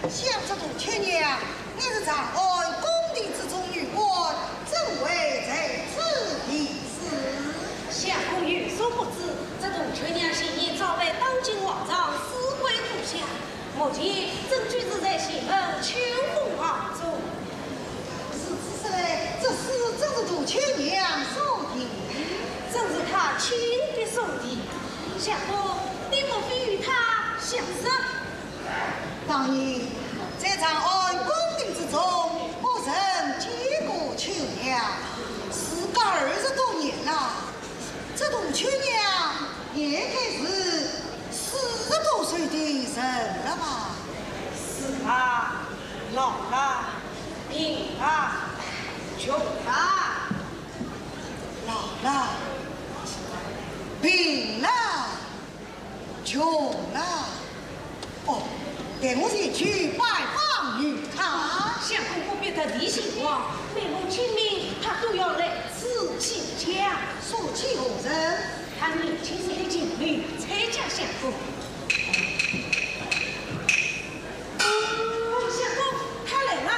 想这度亲娘，你是长安宫廷之中女官，怎为在此一事？相公有所不知，这度亲娘昔年早为当今皇上死归故乡，目前正居住在西门秋风房中。是这事正是度亲娘所定，正是他亲笔所题。相公，你莫非与他相识？当然，在长安宫廷之中，我曾见过亲娘，时隔20多年了。这度亲娘也该是40多岁的人了吧？是啊，老了，病了，穷了，老了，病了，穷了。哦，带我前去拜访于他。相公不必特地请我，每逢清明他都要来此请假。说起何人？他年轻时的情侣才嫁相公。相公，他来了。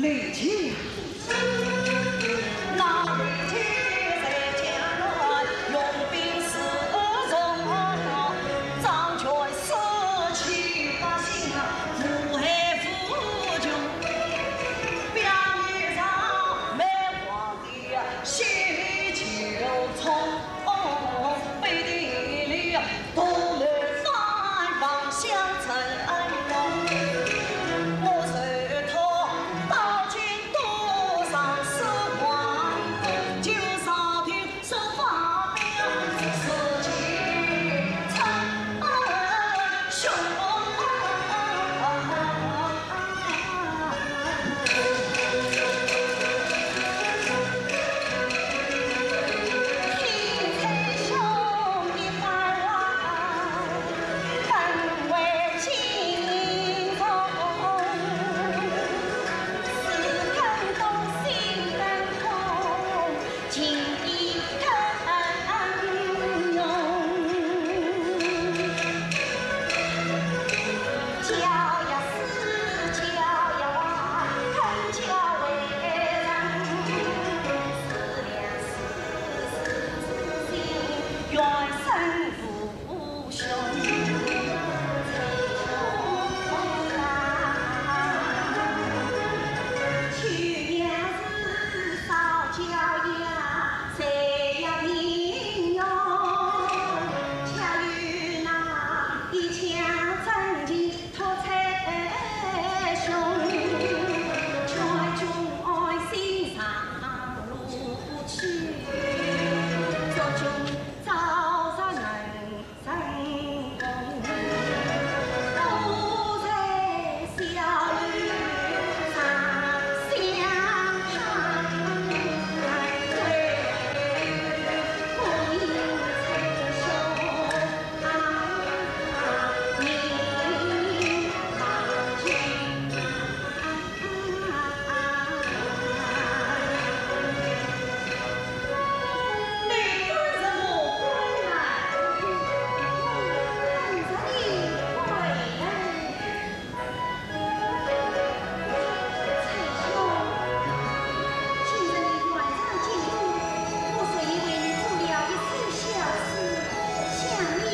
李靖。那李靖在江南用兵四纵，张权死去百姓无害负穷，表面上卖皇帝喜酒冲，背地里独来三方相称恩荣。我随他到京都上司皇，就上庭受法表，自己称雄。天才兄弟盼望，本为情从，四更东西更空，情意腾涌。教呀思，教呀望，恨教为人，思量思心，愿生父兄。去年是少教呀，谁呀平庸？恰与那一腔真情托才兄，劝君爱心上路去，祝君早日能成功。不在小女上相盼，不应成兄你郎君。你儿子我归来，儿子你归来。蔡兄，今日你远上京都，我虽已为你做了一身小事，向你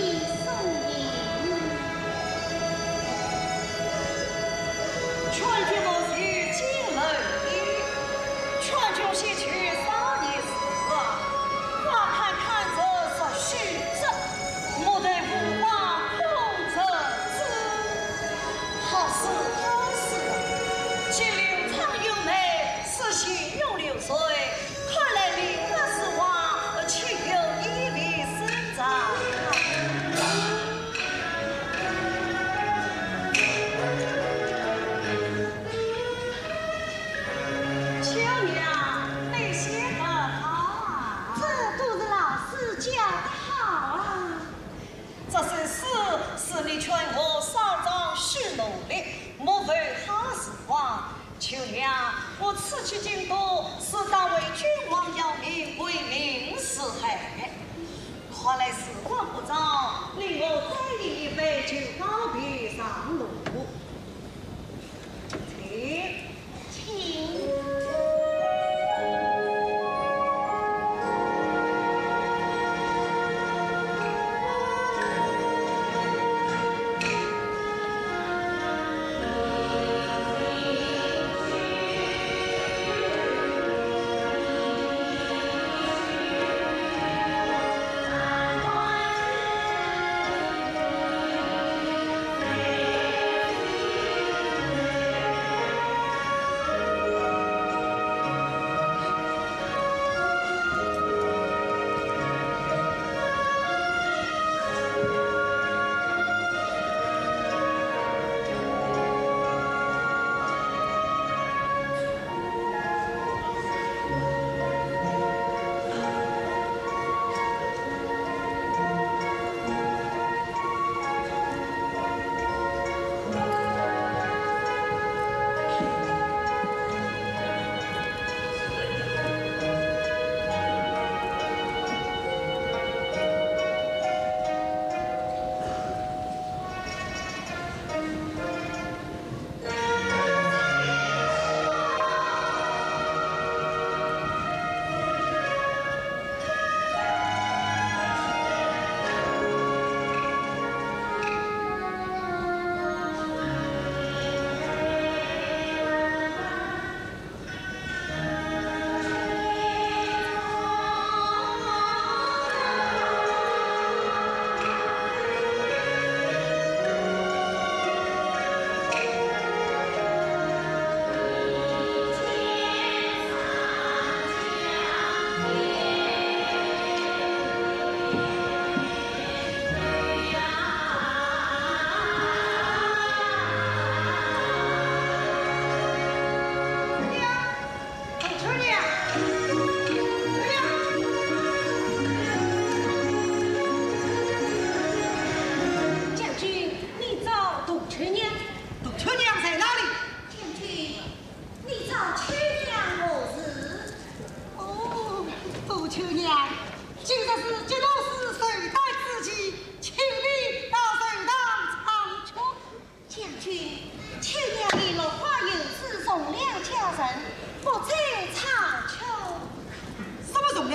送迎。劝君莫许金门里，劝君先去少年时。花看看着是虚着，莫对无花空着枝。好事好事，既流长有美，事情永流水。看来你那是话，岂有一力生长？秋娘，你写得好啊！这都是老师教的好啊！这些事是你劝我少长须努力，莫为好时光。秋娘，我此去京都，是当为君王要命，为民使害。看来时光不早，令我再饮一杯，就告别上路。请。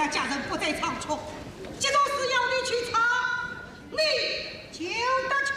家人不在场中，这种事要你去查，你就得去。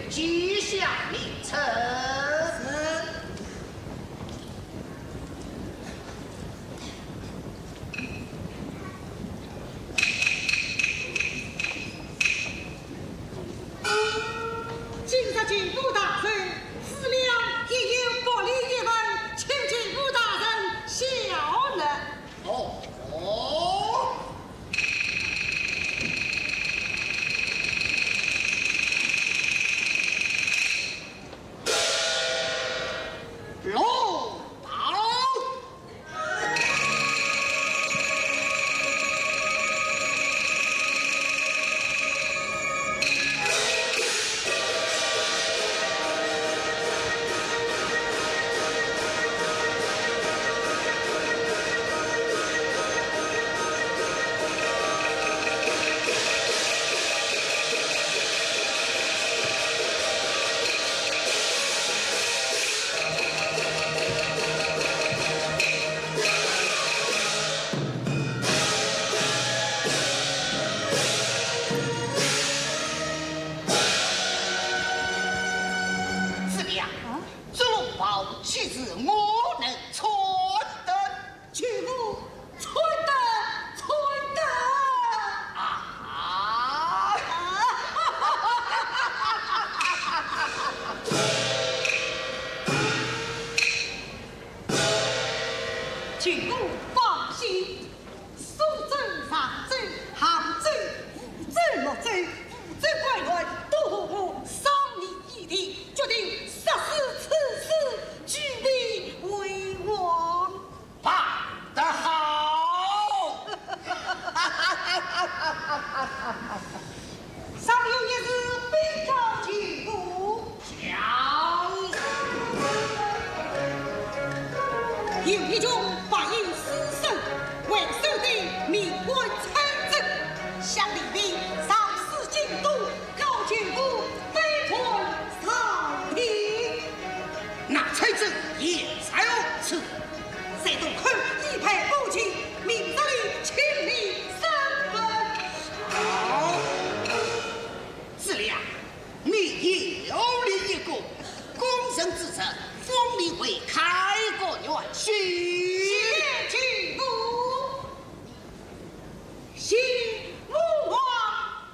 吉祥名称。今日进府大人，思量也有国礼一问，请进府大人笑纳。哦。龙宝。岂是我能穿得？去不穿得啊！请勿放心，苏州、常州、杭州、湖州、洛州5州官员都和我商议议定，决定实施此事，举例为王。办得好！尚有一事禀告请父，有一种白银私生为首的命官参政，向李明上司京都，高请父非传上庭。那才子也才如此。谁都可一派父亲，明日里请你三分。好，子良，你有立一功，功成之臣，封你为开国元勋。谢君父，谢母王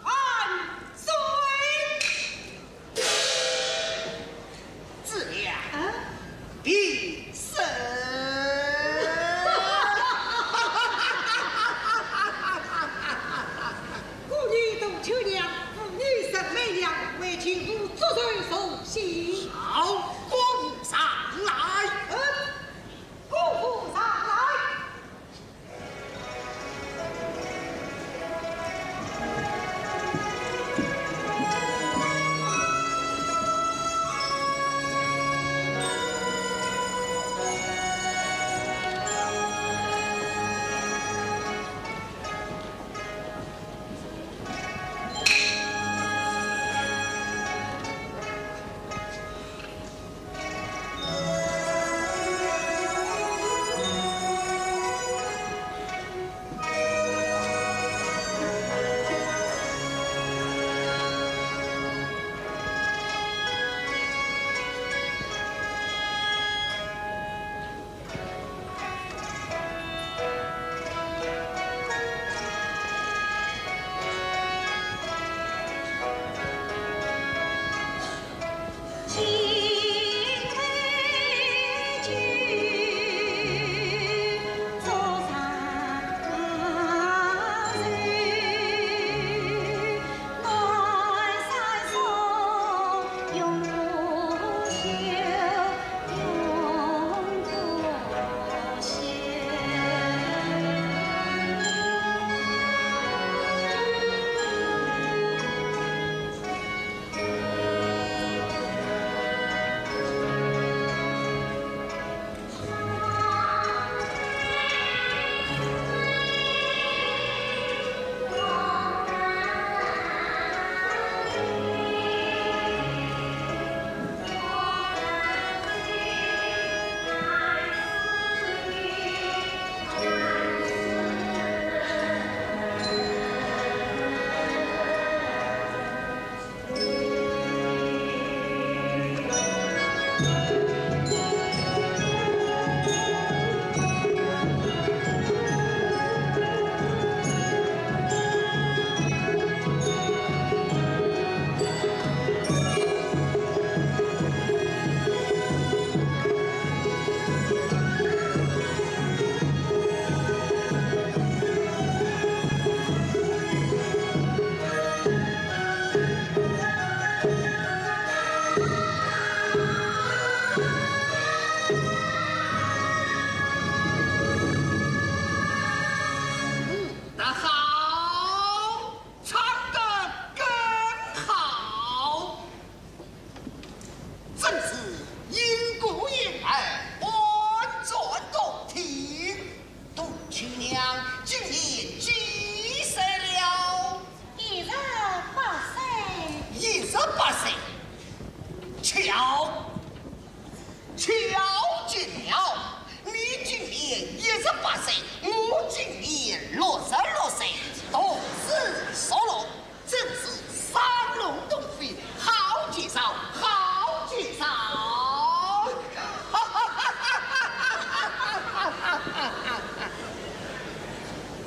万岁。子良，啊，别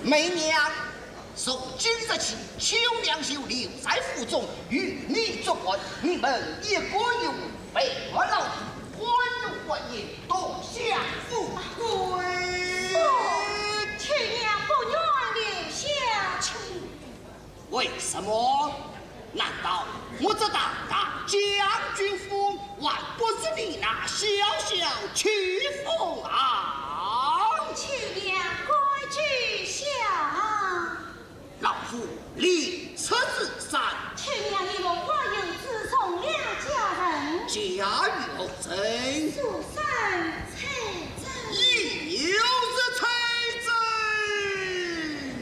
媚娘从今日起，秋娘就留在府中与你作伴，你们一个有备而老，欢如欢颜，同享富贵。亲娘不愿留下去。为什么？难道我这当大将军府还不是你那小小曲风啊？亲娘规矩小。老夫立车子上，亲娘一路花影自从两家人，家喻后人，蜀山才真，又是才真，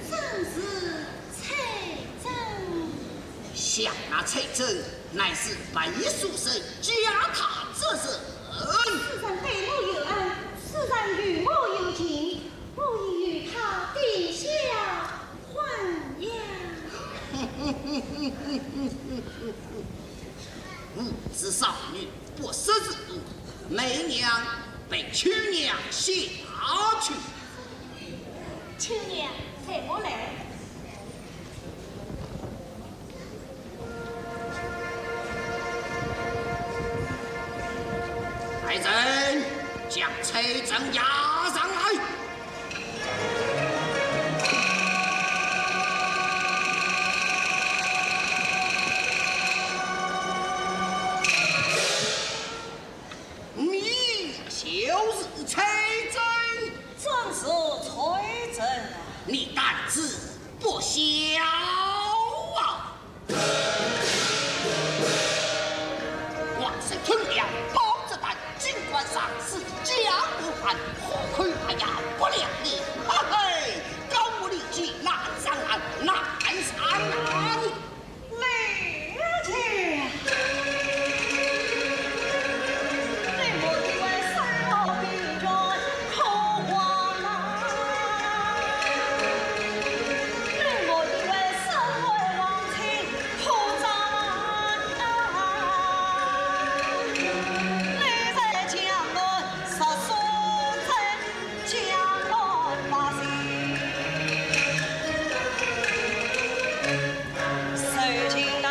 真是才真。想那才真乃是背书生家他之人。世人对我有恩，世人与我有情，我已与他定下婚约。无知少女不识之徒，媚娘被秋娘下去。秋娘陪我来。来人，将崔真押上来。你就是崔真，正是崔真啊！你胆子不小啊！王生吞了包子蛋，尽管上是江湖汉，何亏还要不了你？嘿嘿，高我立即难上岸，难上岸！来去。你莫以为生活比着可欢啦，你莫以为身为王亲可赞啊！你在江南实属真江南百姓。受尽那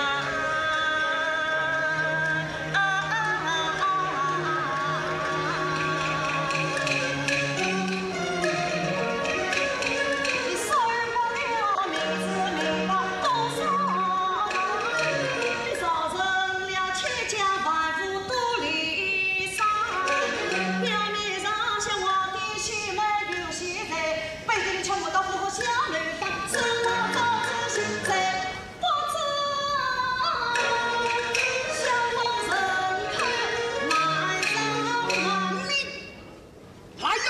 你收不了名字名堂多少你造成了千家万户都离散。表面上像我的媳妇有些在，背地里抢不到户小女房，是我造成现在。不知相逢人看满山满。来人，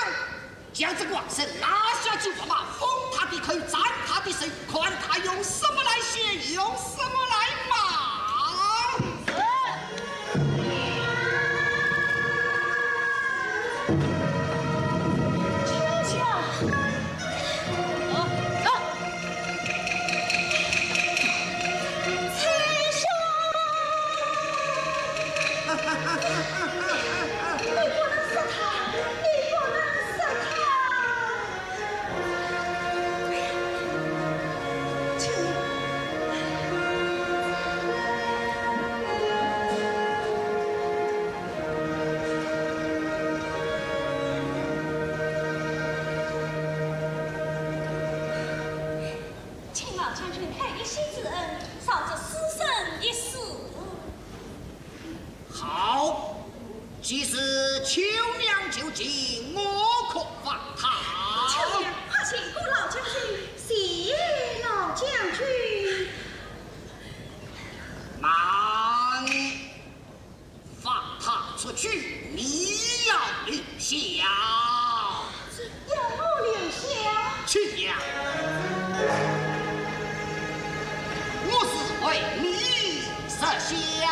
将这王生拿下去我马，封他的口，斩他的手，看他用什么来写，用什么来骂。请老将军开一席之恩，少这私生一死。好，即使秋娘就近，我可放他。秋娘，怕请顾老将军，谢老将军。慢，放他出去，你要留下。要我留下？去呀！我是为你设想呀。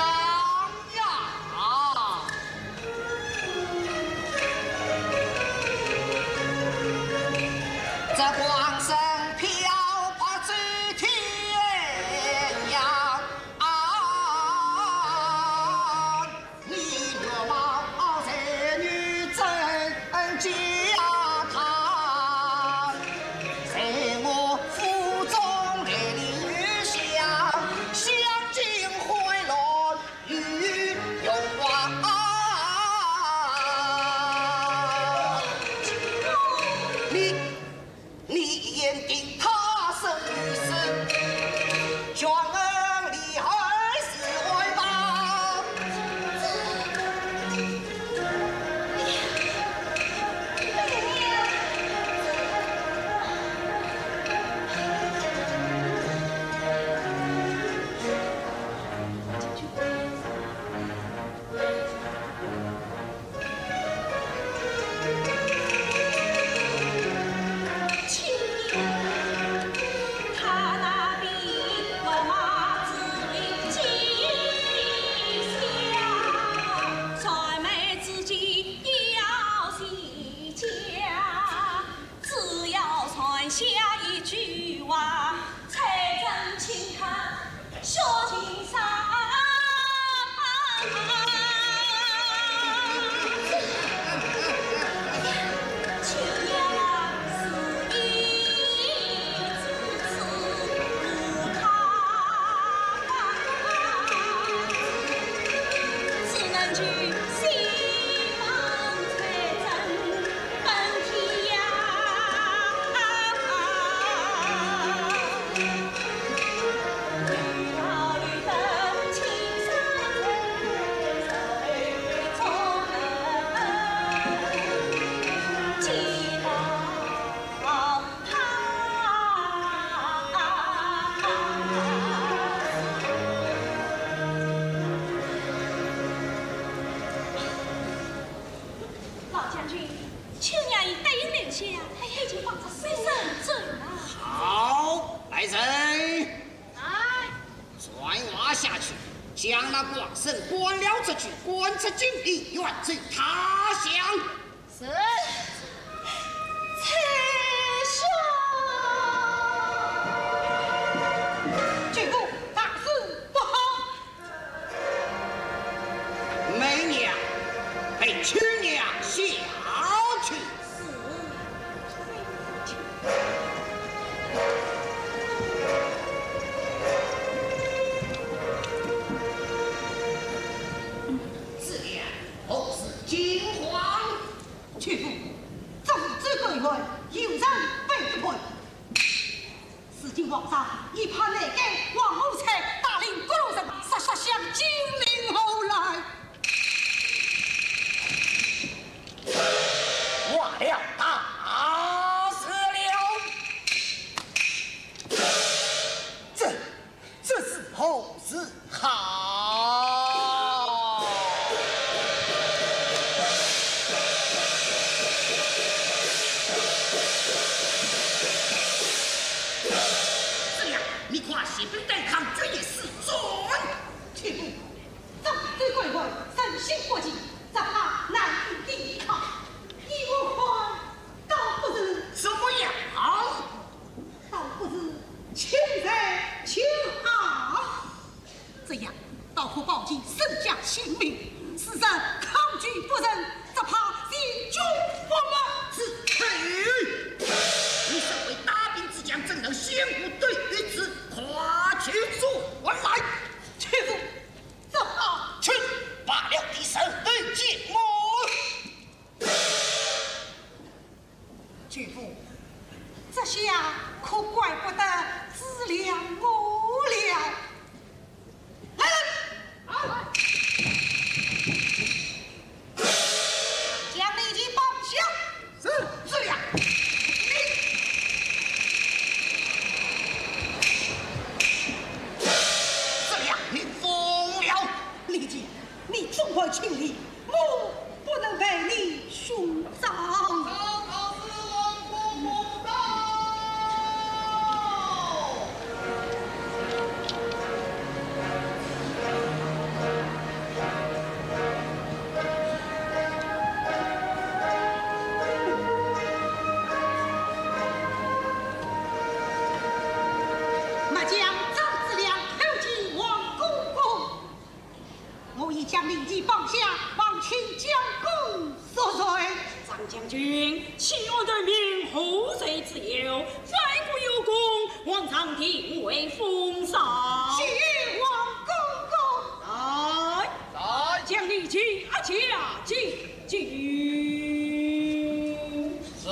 这光生飘泊在天涯啊！你若望才女真家堂，在我你眼定他生于世，全儿离儿是外吧。下一句话，才真请看小情伤。秋娘是一自此无他，只能去心忙才真奔天涯。老将军，秋娘已答应留下，已经放着随身走了。好，来人，来，传话下去，将那广胜关了这句，关出京里，远走他乡。是。才说，举夫大事不好，媚娘被亲娘下去。自念后事惊慌。举夫总之归位，有人被困。如今皇上已派内监王武才带领各路人马杀向金陵后来。忘了大事了，这是后事好。这样，你快起兵对抗，这也是准。屈服，总之归位，身心过急，只怕难以抵抗。依我看，倒不是什么样？倒不是轻在轻好，这样倒可保其身家性命。世人抗拒不仁，只怕心中不满。你身为大兵之将，怎能先不对于此？快去做来！屈服，怎么去罢了敌手的剑魔。屈服，这下可怪不得自量我了。来人！将立即报销。是这样。这样你疯了！李姐，你总会情理，我不能陪你兄长。曹司王不到。末将张子良投进王公公，我已将立即放下，望请将功赎罪。张将军，请我对明后罪之有，在国有功，皇上定为封赏。许王公公，来，将立即进。是。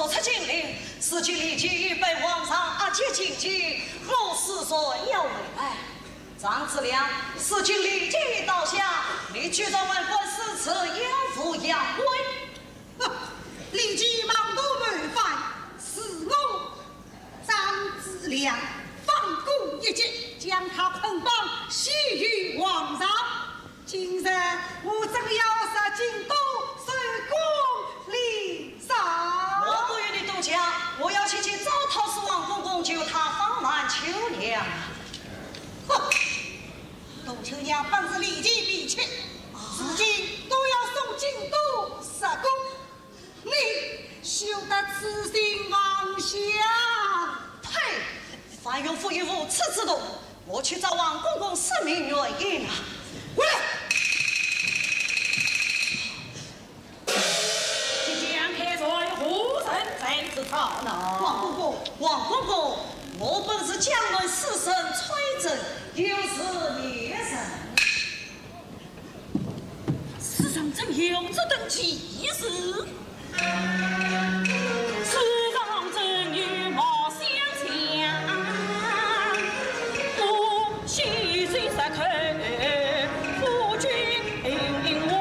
说出禁令，使君立即被皇上接进京，我死孙要回来。张子良，使君立即倒下，你举着万官使辞，要赴扬威。立即忙都违反，是我张子良放公一击，将他捆绑系于皇上。今日我正要杀进宫，随宫礼上。我不与你多讲，我要去见招讨使王公公救他放慢秋娘。哼！杜秋娘本是立即离去，如今都要送进都杀公，你休得痴心妄想。呸！凡有负一无耻之动，我去找王公公申明原因啊！回来！即将开在胡人在此讨闹。王公公，王公公，我本是江门死神崔真，又是孽神。世上曾有这等奇事，世上真与貌相像。我虚岁杀口，夫君王，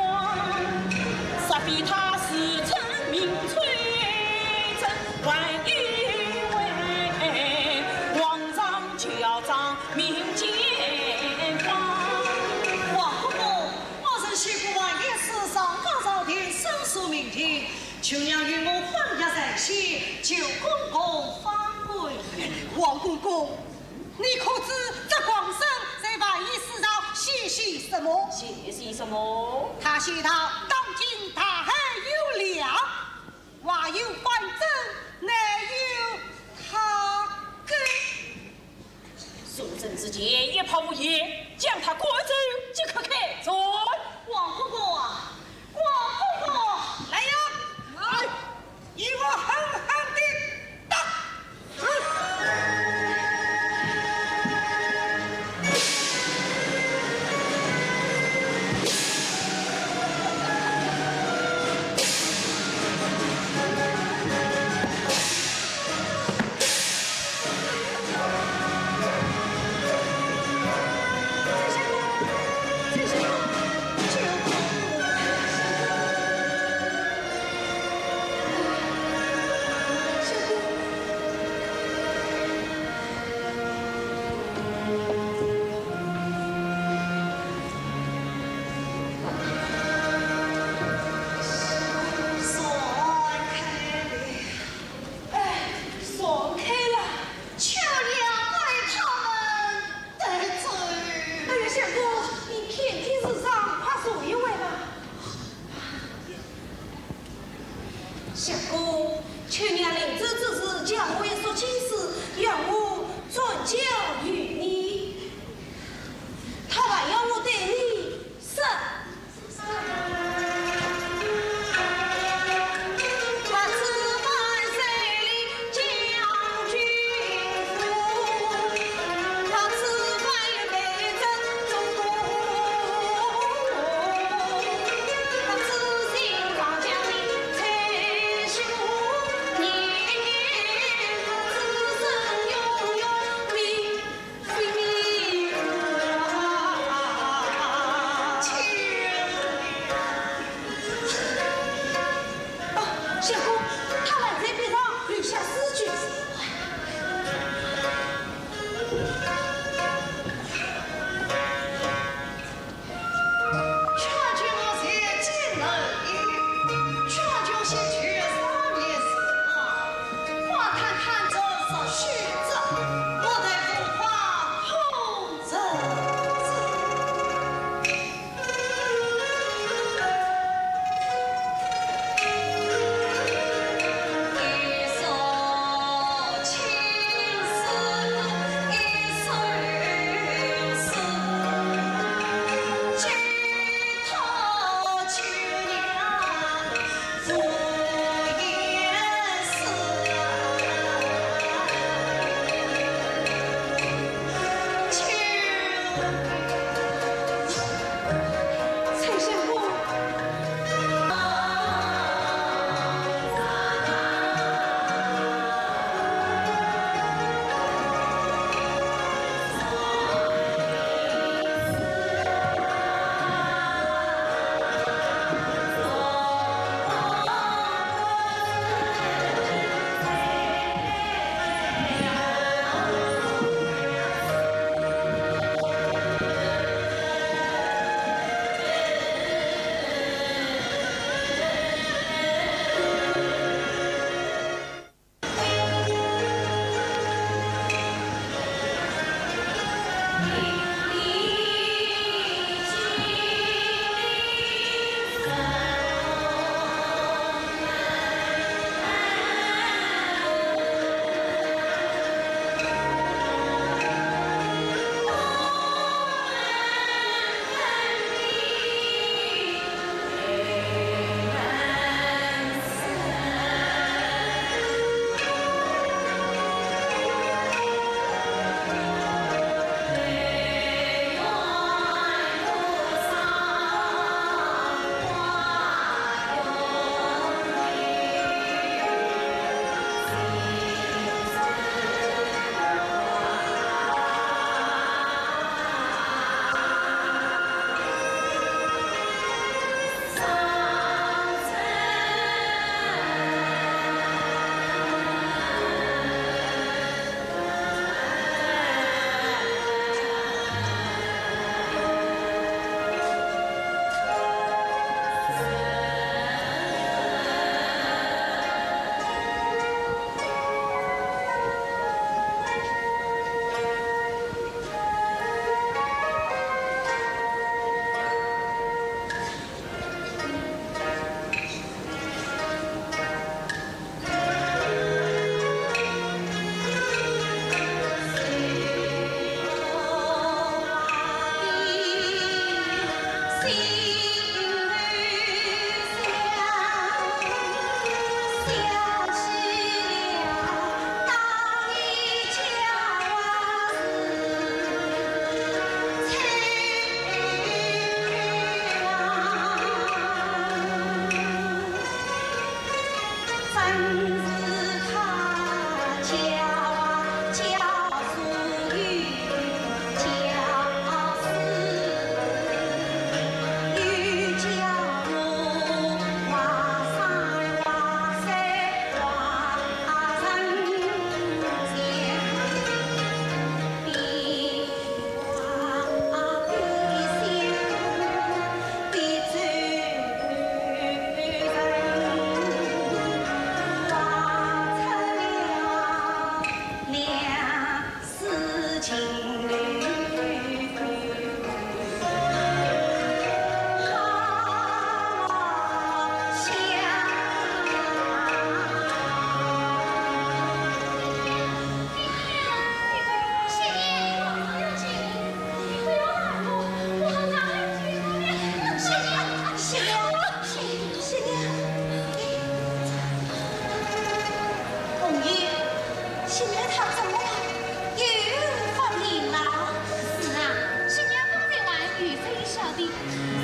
杀非他是臣名崔真，万一为皇上教章明鉴方。王公公，我曾西湖王爷时上高朝廷申诉明庭，求娘与我婚约在先，求公公放归。王公公，你可知这皇上在万一事上写些什么？写些什么？他写道：当今大海有两，外有反正，内有他根。肃正之间，一炮无言，将他赶走即可开战。王公公啊，王公公，来呀！来，与我狠狠地打！爽开了，求娘为他们得罪。哎呀，相公，你天天日上，快说一回吧。相公，求娘临走之时，将我一说亲事，让我转交于你。他还要我对你生。他只万岁里将军府，他只万北征中国，他只心长江里才秀年，他只身永永为为相公，他还在边上留下诗句。全军我在进来，全军先去3年4花谈谈这是虚着，我待风华红着。一首情诗，一首诗。举头求娘赴燕市，崔相公，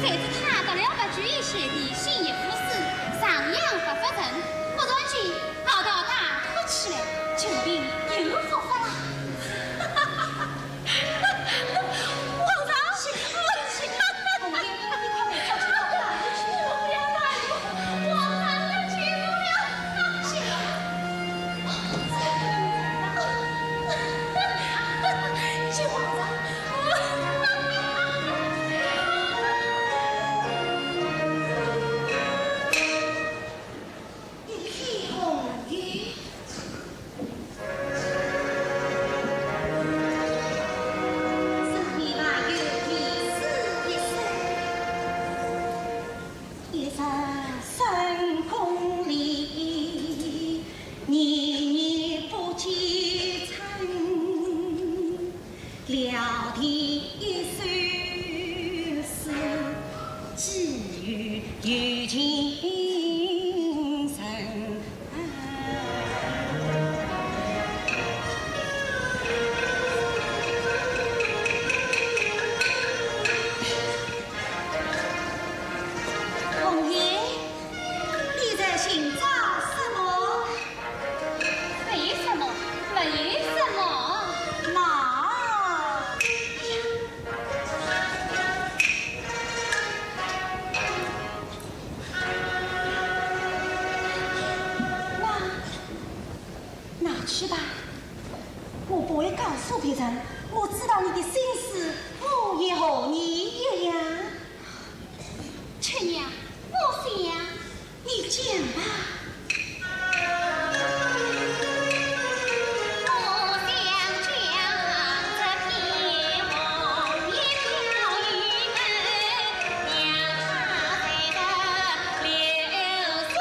孩子他到了不拘一些的心意服侍，上养不发成，不然间熬到大哭起来，就病又复发了。皇上，我们你快点叫去到哪里去了？不要大怒，皇上要去不了，行谢皇上。一飞红雨，身边还有一丝一丝，一生深空里，年年不见春，聊天算是寄予有情深。红颜，你在寻找什么？没什么，没什么。那拿去吧，我不会告诉别人。我知道你的心思，我也和你一样。亲娘，我想你讲吧。我想将这片红叶飘于门，让它随着流水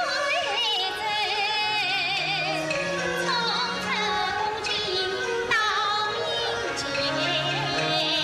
走，从这东京到民间。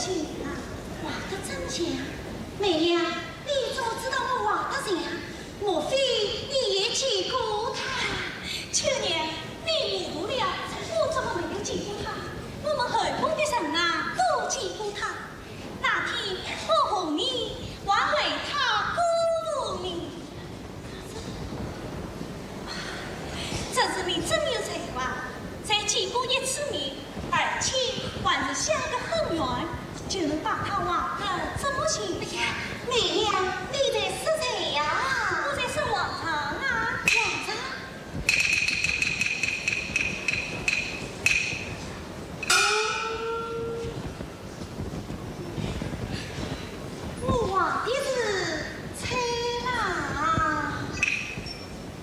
亲啊，话得真假？妹娘，你怎么知道我话得假？莫非你也见过他？秋娘，你误会了，我怎么没有见过他？我们后宫的人啊，都见过他。那天我和你还为他鼓舞你，这是你真有才华，才见过一次面，而且还是相得很远，就能把他忘得这么轻的呀？妹娘，你在说谁呀？我在说皇上啊，皇上。我望的是崔郎，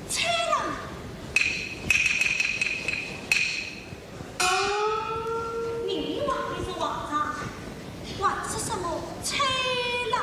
崔郎。你望的是皇上，望的是什么？崔郎。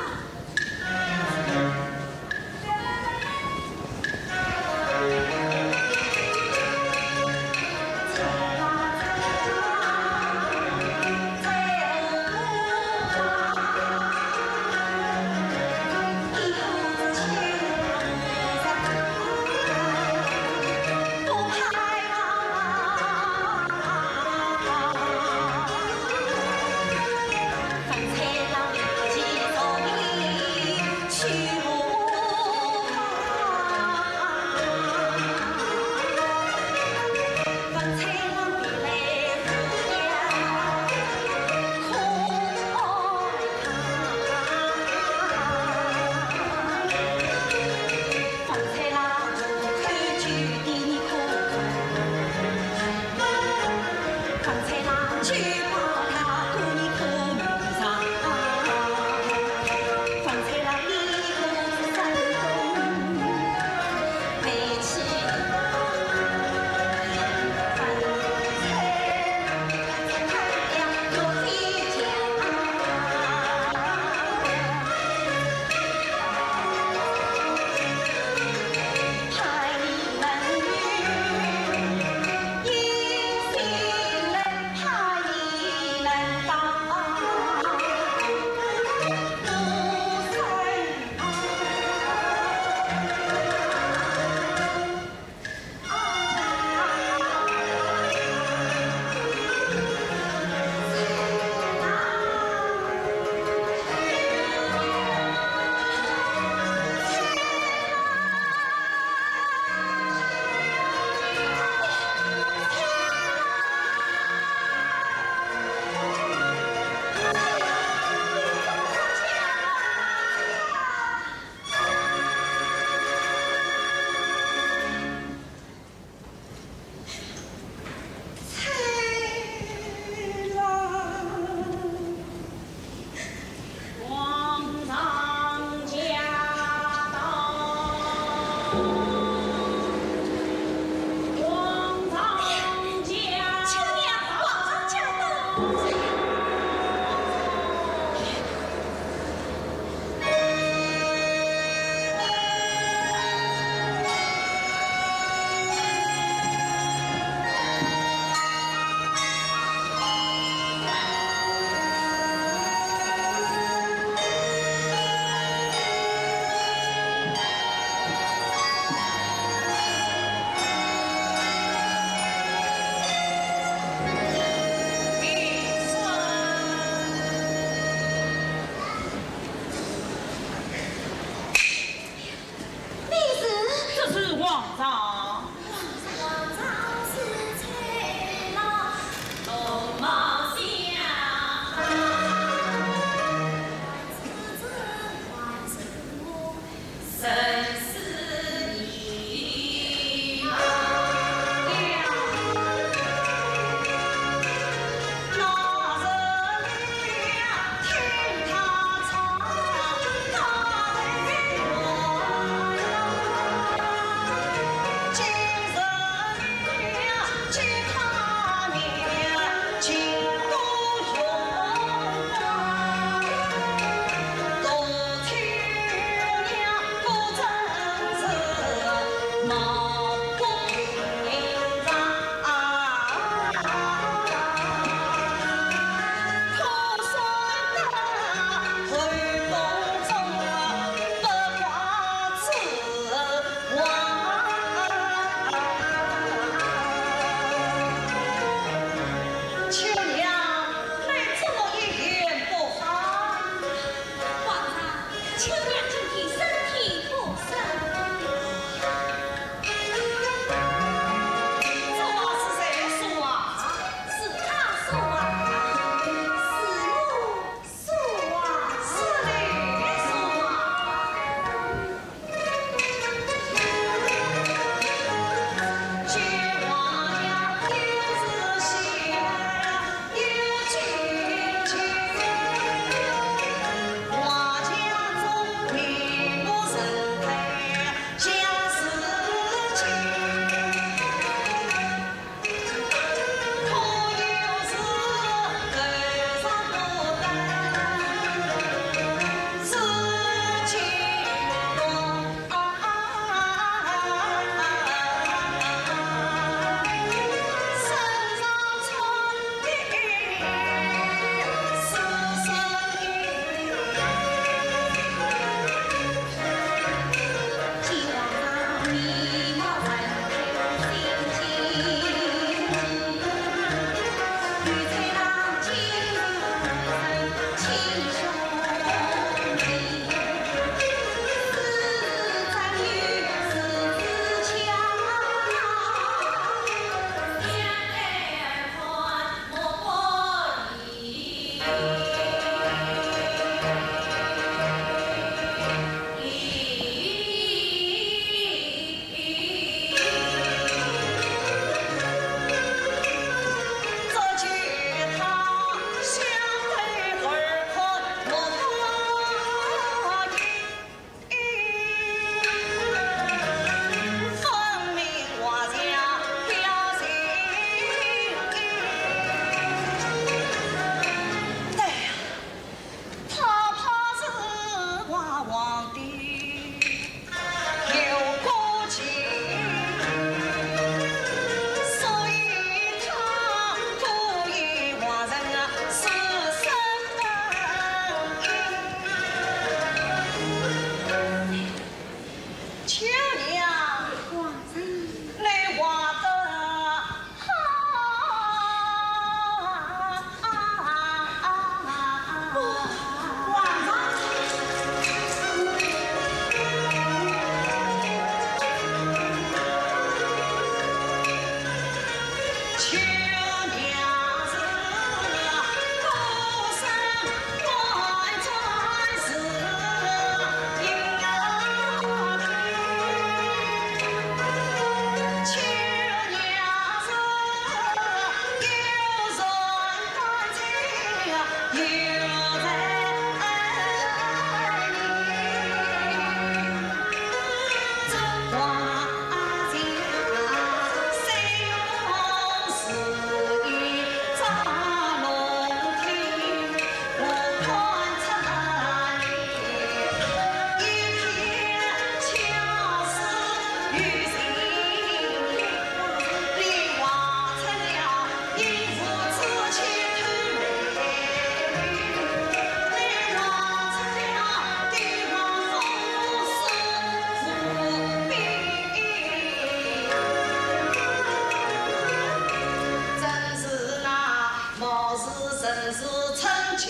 真是臣妾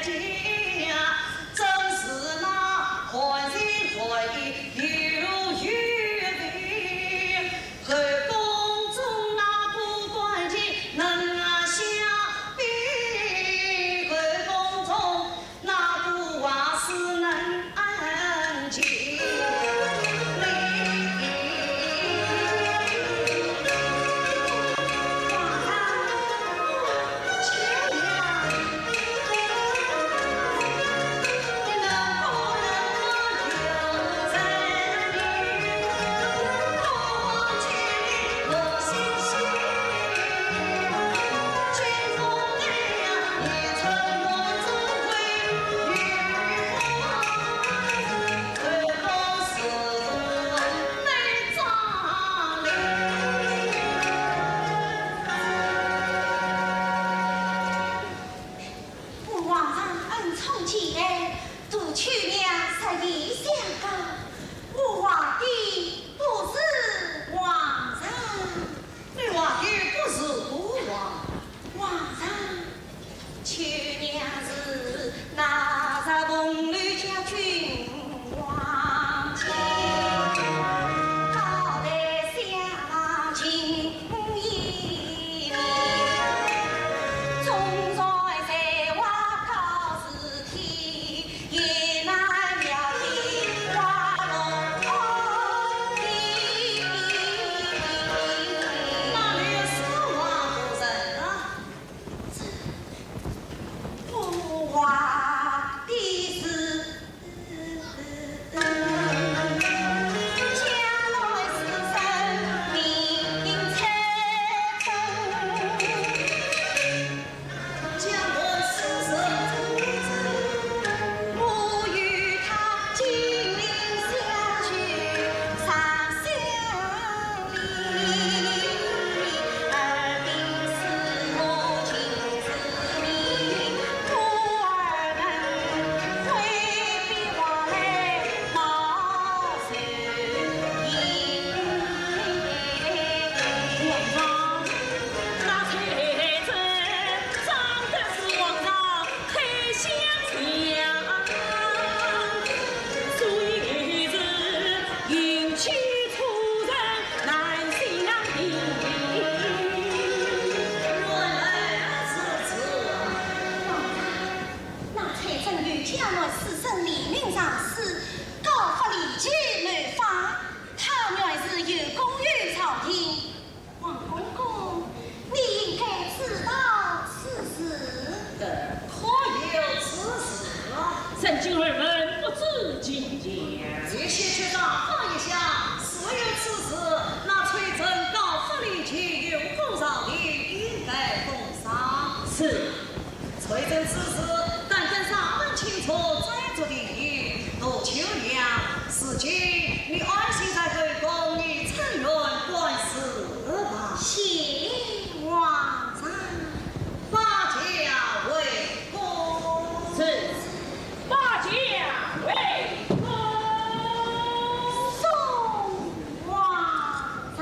家，真是那欢心欢意有余味。后宫中那不关情能相比，后宫中那不瓦是能安静。皇上恩宠前来，杜秋娘实已相告，我皇帝不是皇上，你皇帝不是孤王，皇上，秋娘是那日奉吕将军王亲，高台相亲一面，总在在瓦高事体，也难料的花落地。那里是王夫人啊？不华的是将来是生命彩灯，将我死神我与他金陵相许长相离，而定是我亲自命，徒儿们挥笔往来冒手印。皇上，那才真长得是皇上太相像，所以是迎娶出人难相比。原来是这。那才正与将来死生理命上司，高发离去南方，他原是有功于朝廷。王公公，你应该知道此事。可有此事啊？臣今儿闻不知今讲。这些却大放一下，所有此事，那崔真高发离去有功上的，应该奉上。是。崔真此事，但等上门清楚再做定义。杜秋娘，事情你安心在后宫，你承认官司吧。谢皇上。八家为公。是。八家为公。送皇上。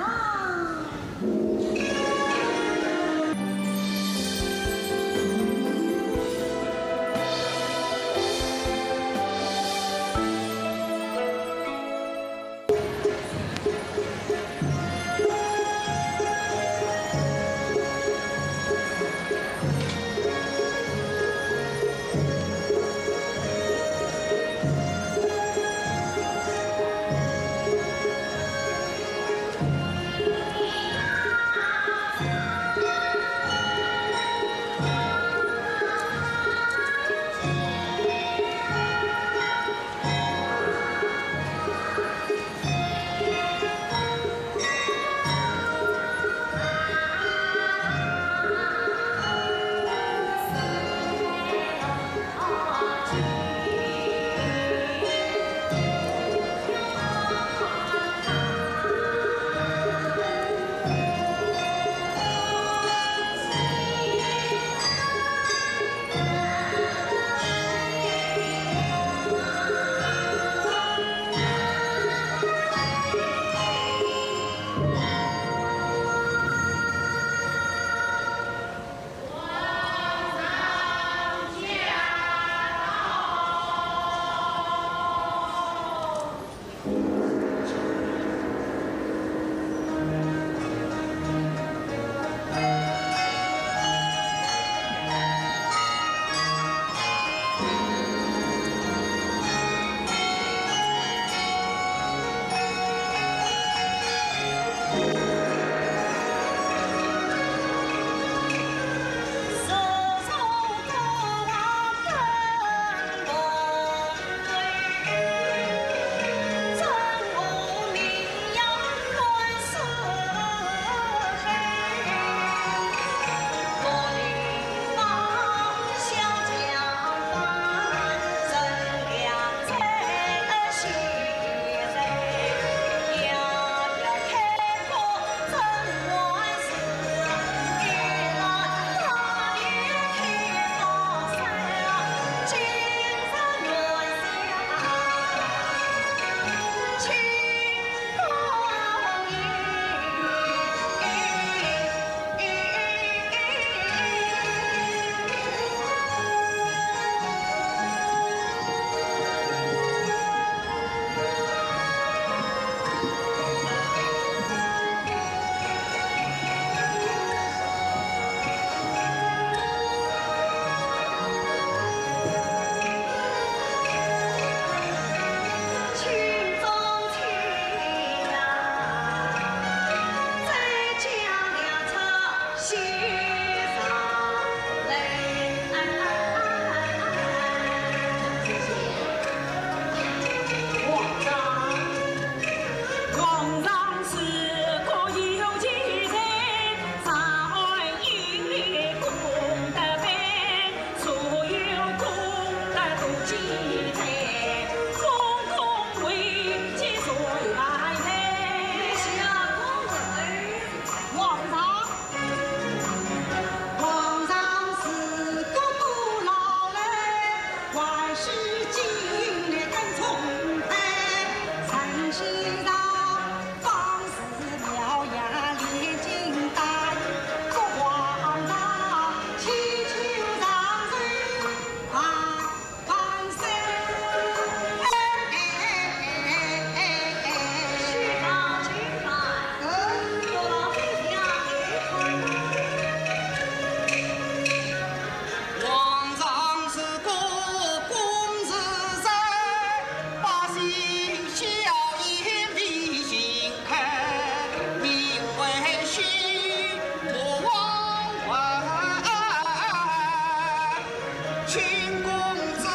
请公子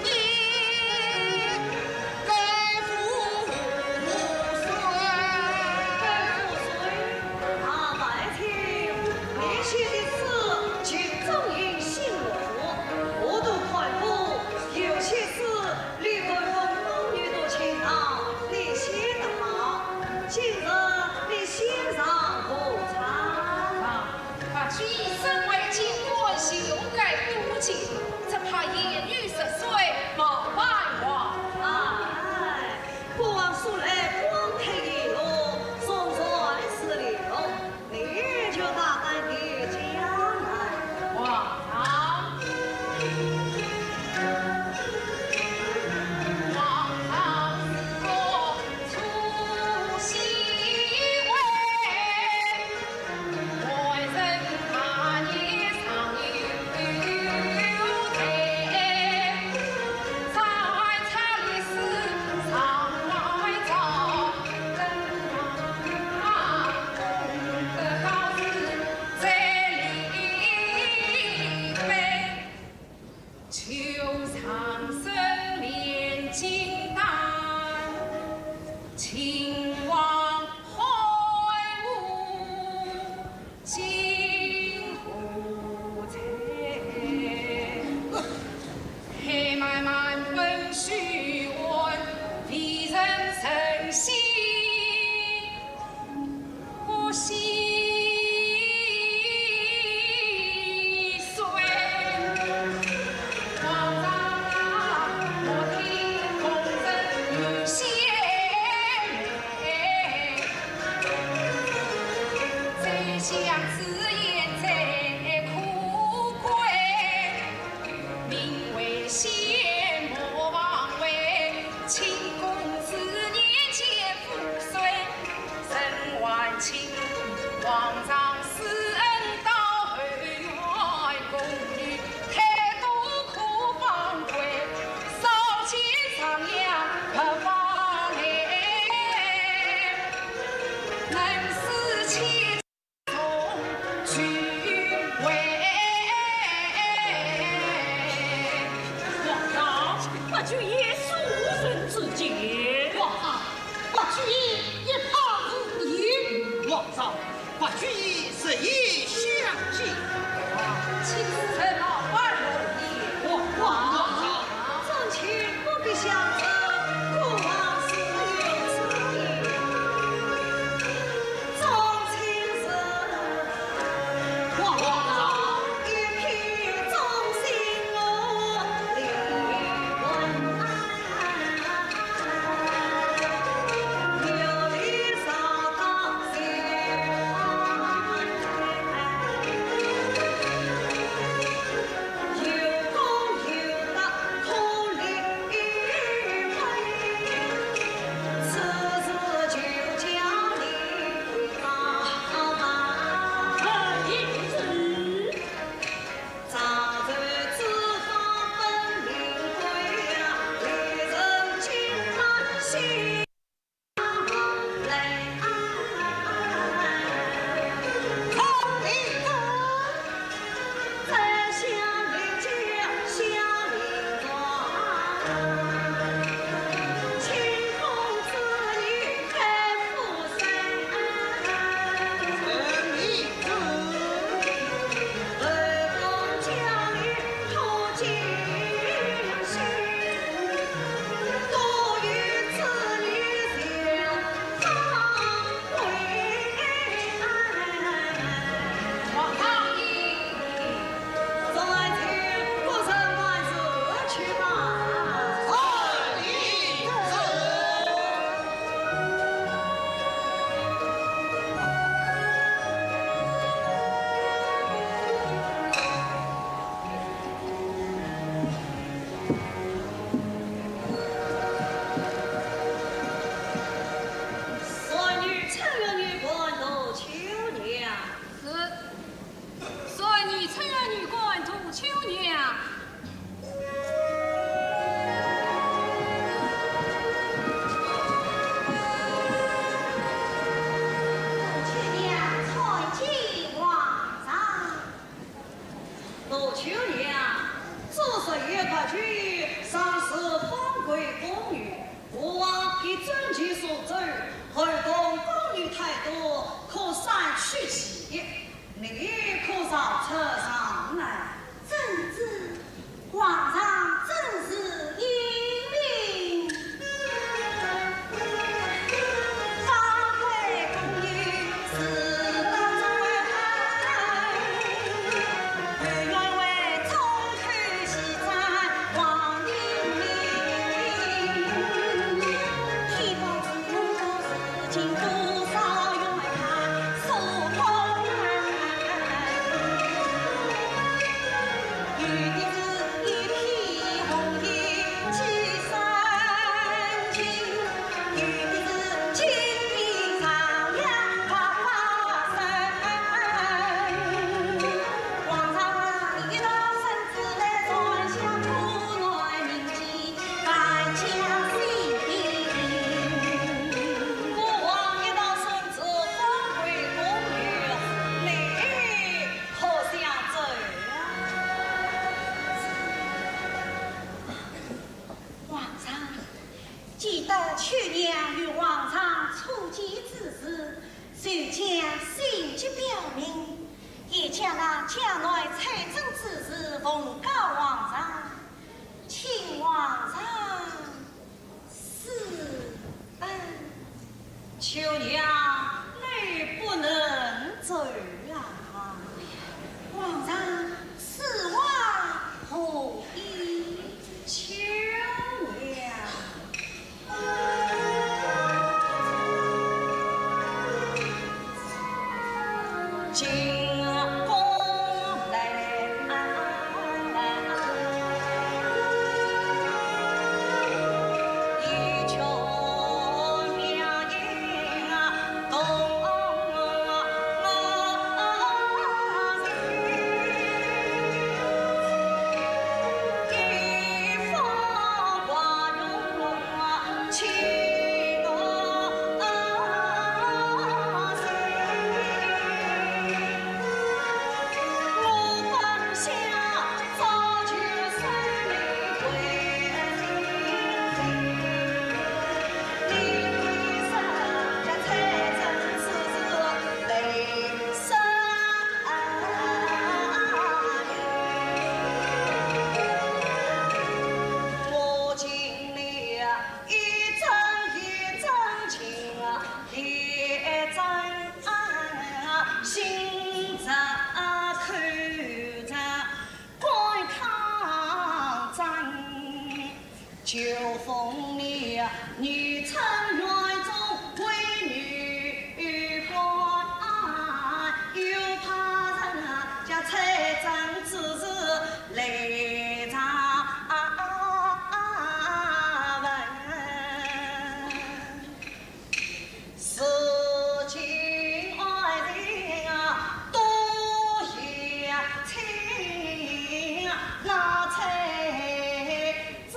你该赴岁。啊，白天你写的诗，请正应信我，我都快步。有些事李贵凤宫女都请到，你写得好，今日你先上何场？把曲艺身为京官，修改多情，只怕言语失碎，冒犯我。哎，国王素来光推一路，送传是流，你就大胆地讲来。王上，王上我出西魏，外人他也常有才，在查历史常来找，人啊功德高是在里边。求长生炼金丹，秦王开悟金湖财，黑漫漫本须问，为人诚心不惜碎。皇上啊，我听公人女贤美，再想自言在苦归，名为仙莫忘为，请公子年届富岁，身万顷，皇上施恩到后院宫女。太多苦帮归，少见长养不放泪，能使其从君位。皇上，不举也庶人之见。皇上，不去也怕无言。皇上，不去是以相见。请臣老万容易，皇上，正卿不必相责，国王是有此意。众卿是皇上。一片忠心我李文安，有理少当先有功有德通理配，此事就叫你当办。一子，早在此方本领归呀，一人尽满心泪。好一个在乡里家乡里庄，请公子你开富山，陈明子，二公家里托金星，多与子女相会。皇上意，在天国城万事去吧。二李子。孙女趁月女官都求娘，是孙女趁月女官图秋娘。去年才见皇上，都求娘，续起，你可上车上来。正是皇上正是英明，方为公寓是大罪，愿为中口西山王英明，天宝之中事情多少用为他手痛遇的是一片红叶几山青，遇的是金碧长阳花花生。皇上一道圣旨来传下苦难民间，万家心平。国王一道圣旨封为公寓，你可想走啊？皇上，记得去年与皇上初见之时，就将心迹表明，也将那将来财政之事奉告皇上，请皇上施恩。秋娘，你不能走啊！皇上，此话何意？秋娘。进宫来，一曲妙音动心，一方花容情我本想早就生你归你生家财政是雷声我经历一阵一阵情，一阵心着看着观抗争，就逢你女称院中为女官，又怕人家财政之事来查问。事情爱情多也情，那财政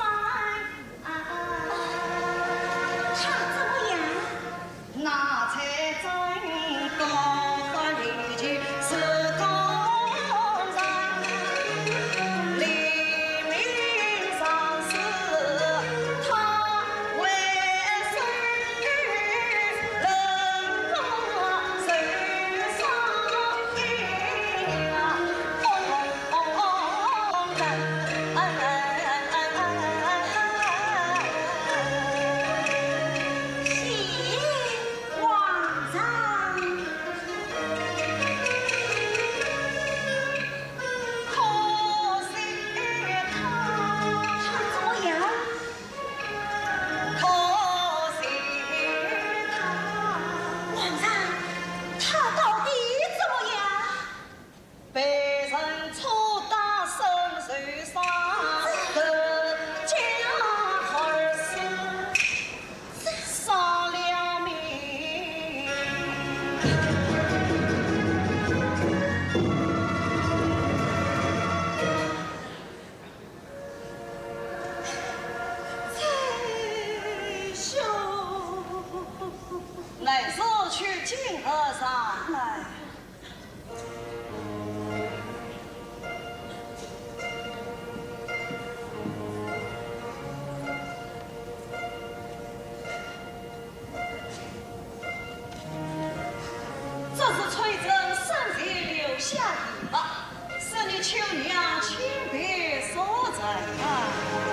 求娘请别所在啊！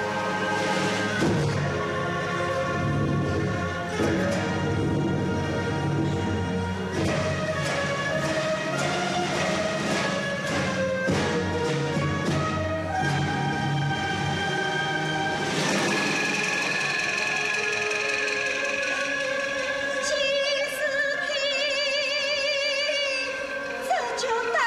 这就到。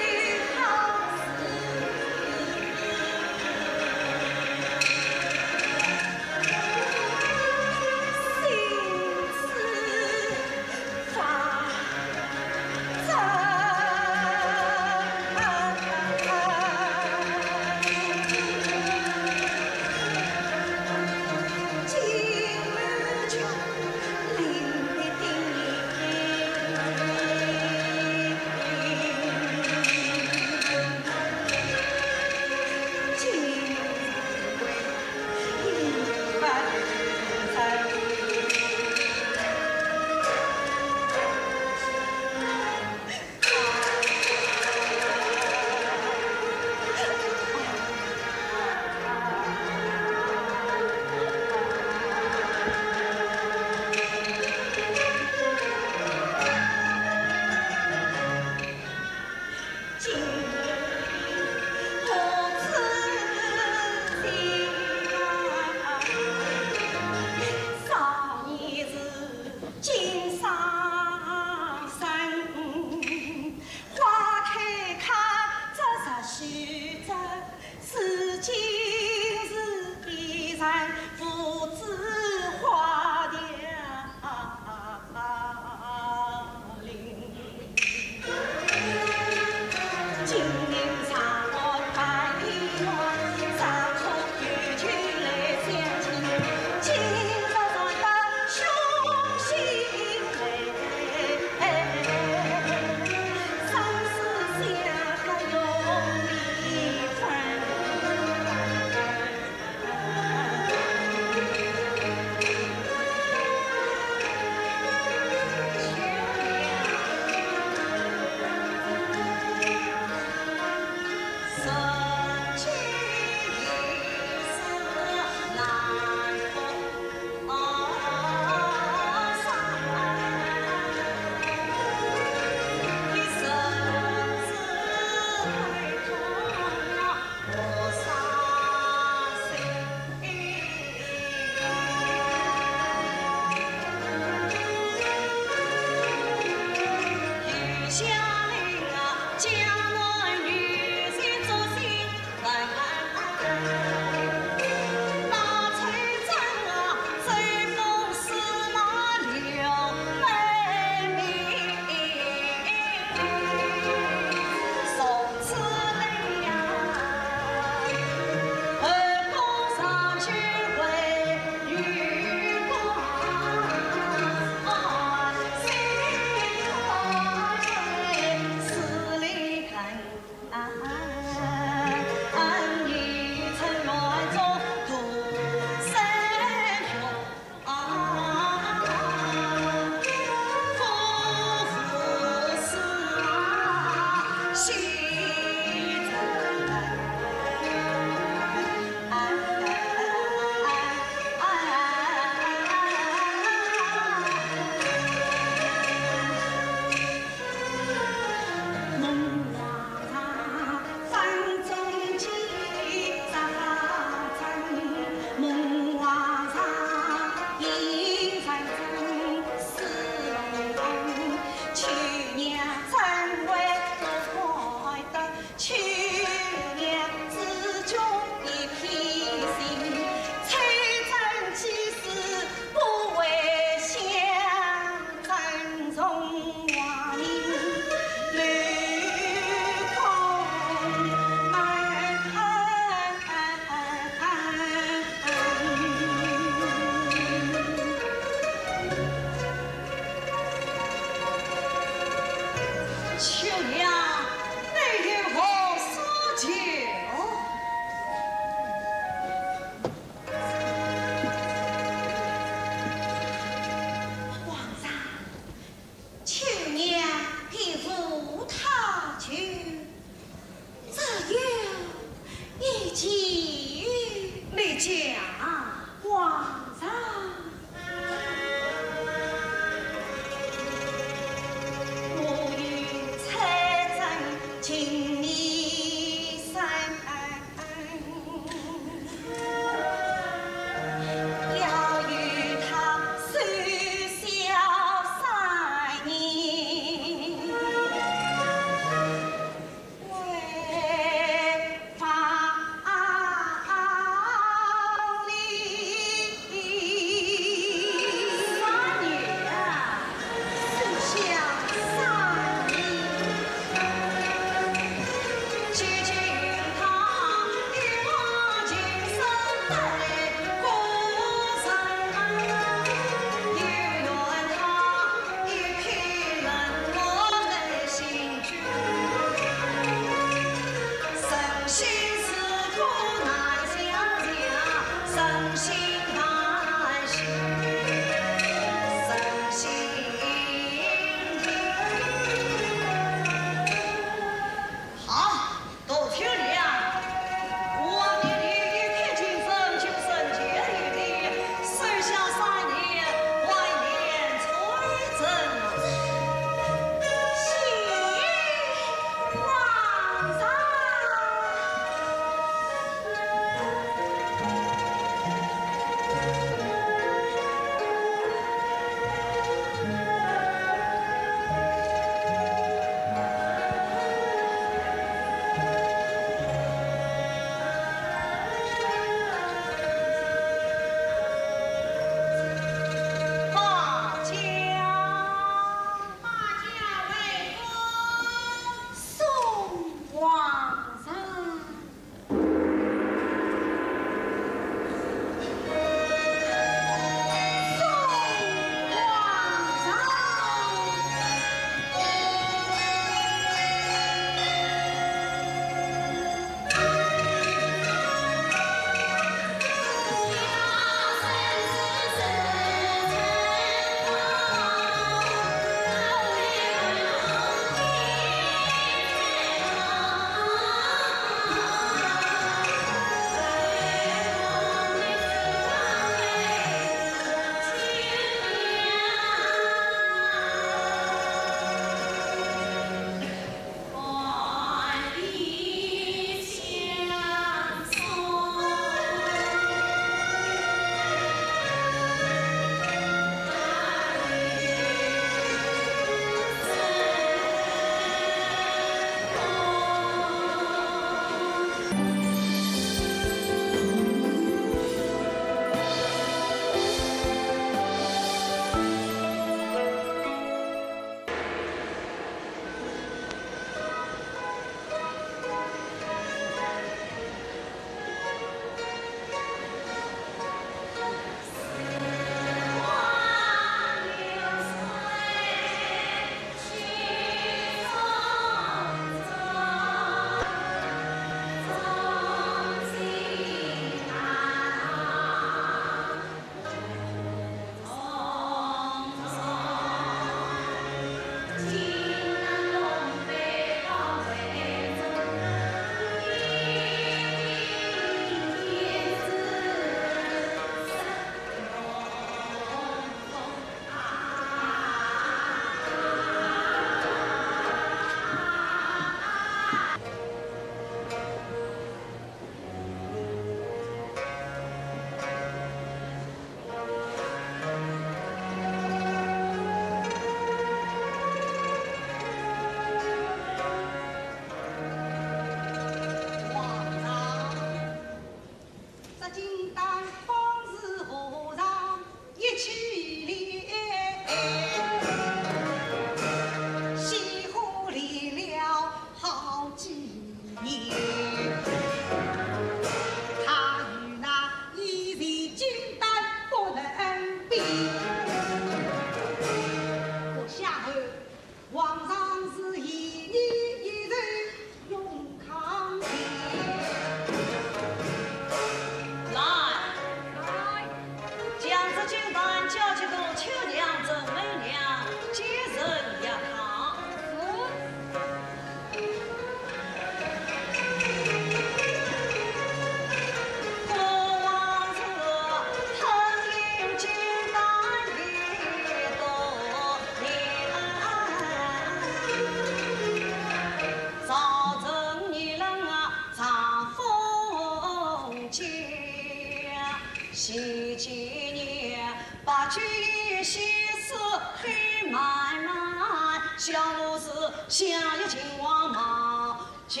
小奴是下一秦王马救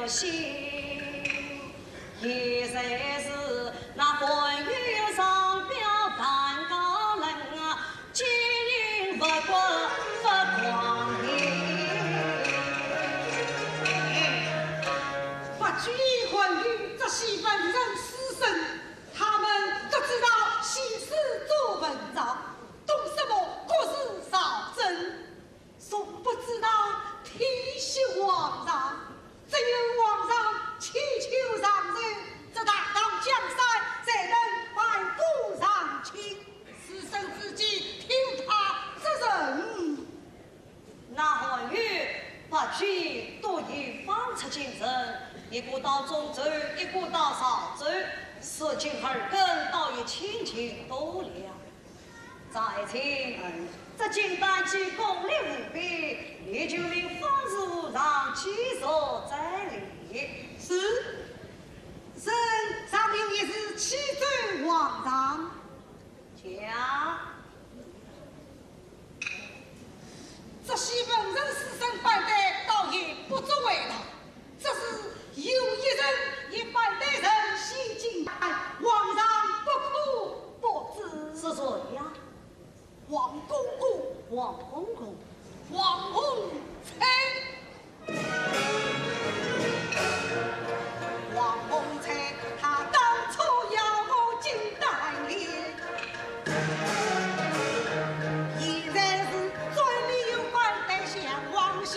星，也才是那关羽上表担高人啊，今日不过不光不拘关羽这西本人私生，他们都知道戏事做文章，懂什么国事少争，殊不知道提携皇上。只有皇上祈求上任，这大唐江山才能迈步上清。私生之计，听他之人。那韩愈把举多以方出进城，一股到中州，一股到韶州，四经二更倒也清净多了。再请这金丹记功力无比，也就令方士让继所在理。是，臣上有一事启奏皇上。讲。这西本人私生反对，倒也不足为他。这是有一人一反对人西进汉，皇上不可不知。是谁呀？王公公，王公公，王洪才。王洪才，他当初要我进代理，现在是专里有关对象王熙。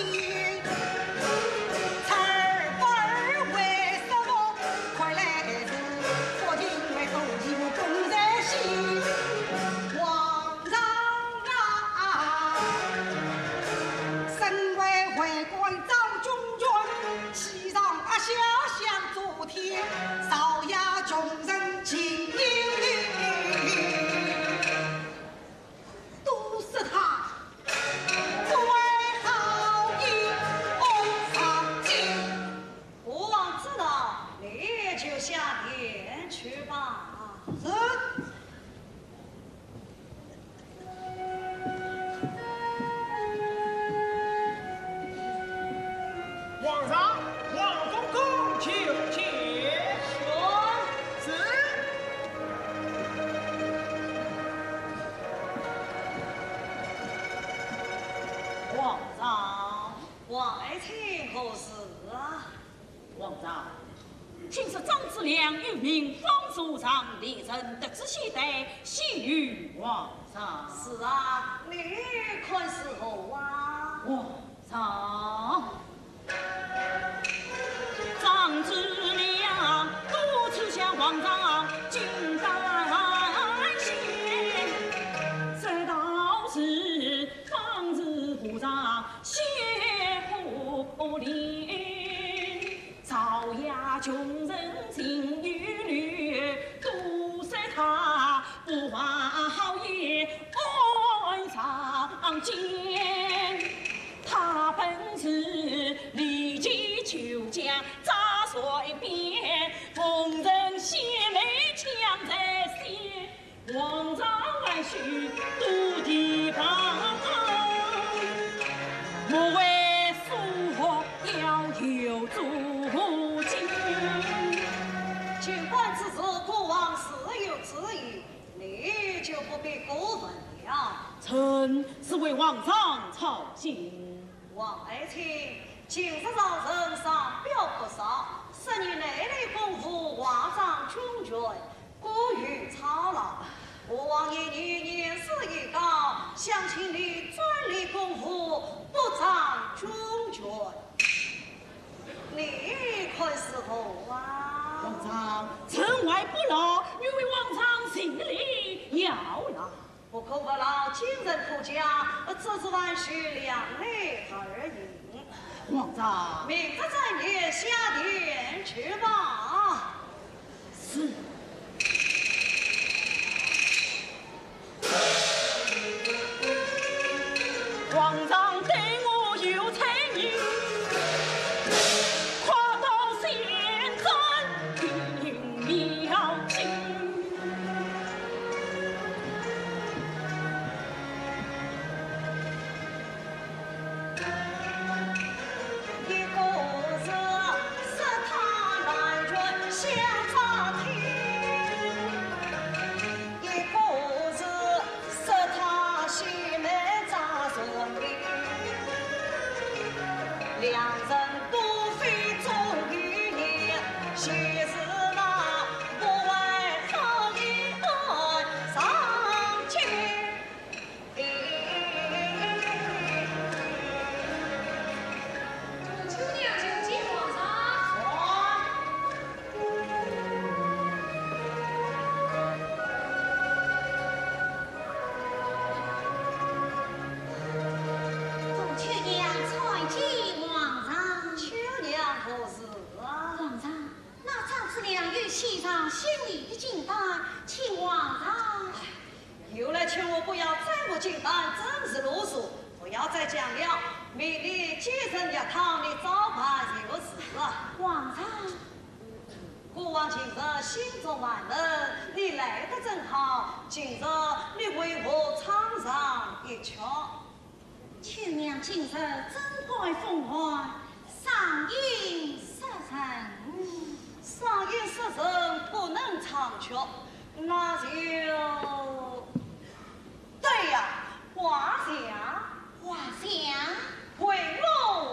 少压众人情义，都是他不为好意上进。国王知道，你就下殿去吧。是。皇上，王公公求见。皇上，王爱卿何事啊？皇上，请是张之亮与民方主上列人得知喜带，喜于皇上。是啊，你看是何啊？皇上，张之亮多次向皇上进代献，这倒是方子部长谢护令，朝牙穷人情与律，都是他不怀好意恩上见。他本是立即求将扎随便，逢人血泪枪在先，皇上万须多提防，莫为所要有足迹。尽管此事国王事有旨意，你就不必过问了。臣是为皇上操心。王爱卿，今日朝臣上表不少，10年内的功夫，皇上穷绝，过于操劳。国王爷你年事已高，想请你专力功夫，不长穷绝。你看是何啊？皇上，臣外不劳，欲为皇上行礼要劳。不可不劳，今人不佳，这是万须两肋而饮。皇上，明日再列下殿去吧。是。皇上对我有才艺，夸到现在听妙情。两人多非终于年，须是那不为好意爱上亲。秋娘求见皇上。众秋娘参见皇上。秋娘何事啊？皇上，那长子俩与献上心里的金丹，请皇上。又来劝我不要再不进单，真是啰嗦！不要再讲了，明日接人一趟，你早办就是了。皇上，过往今日心中万能，你来得正好。今日你为我尝上一瞧。秋娘今日真该风华，上应杀人。上应杀人不能长缺，那就对呀，画像。画像，为我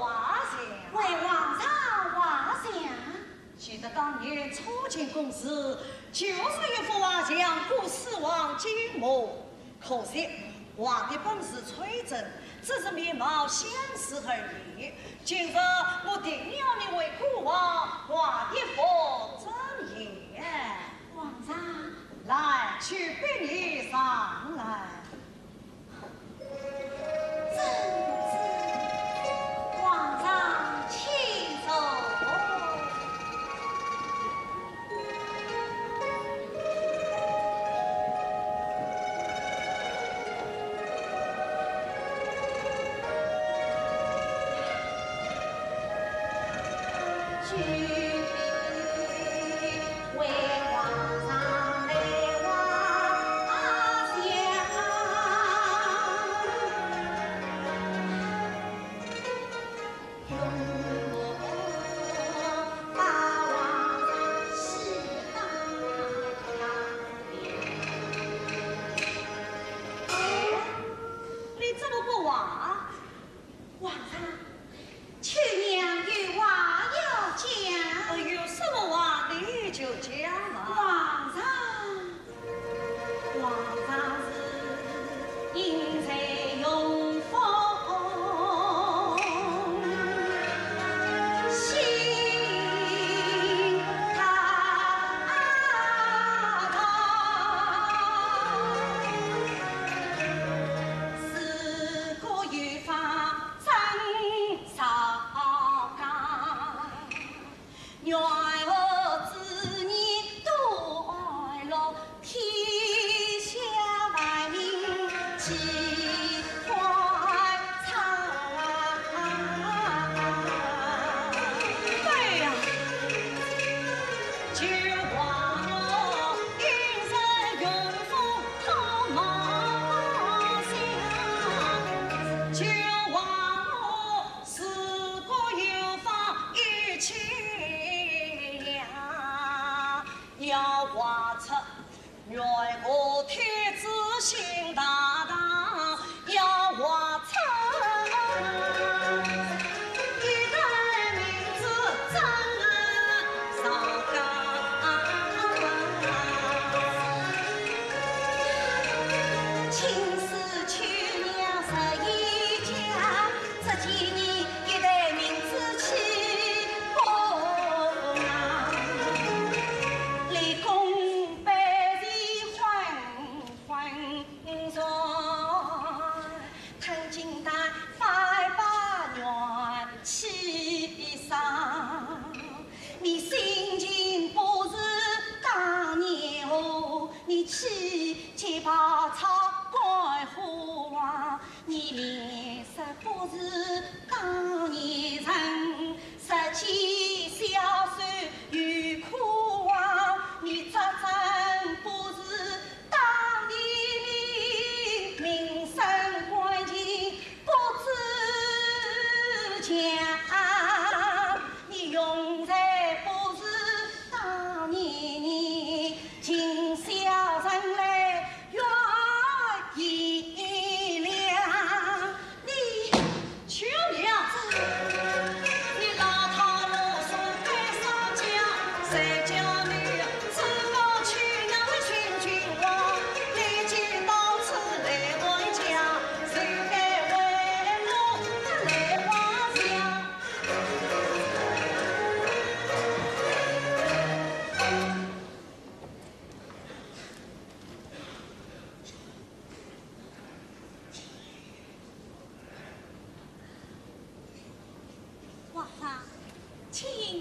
画像。为皇上画像。记得当年初进公司，就是一幅画像，故死亡金木。可惜画的本是崔真，只是面貌相似而已。今日我定要你为国王画一幅真颜。皇上，来，去给你上来。真是皇上请走。去为皇上来画像，用我把皇上喜当哎，你怎么不画？皇上，去年有话要讲。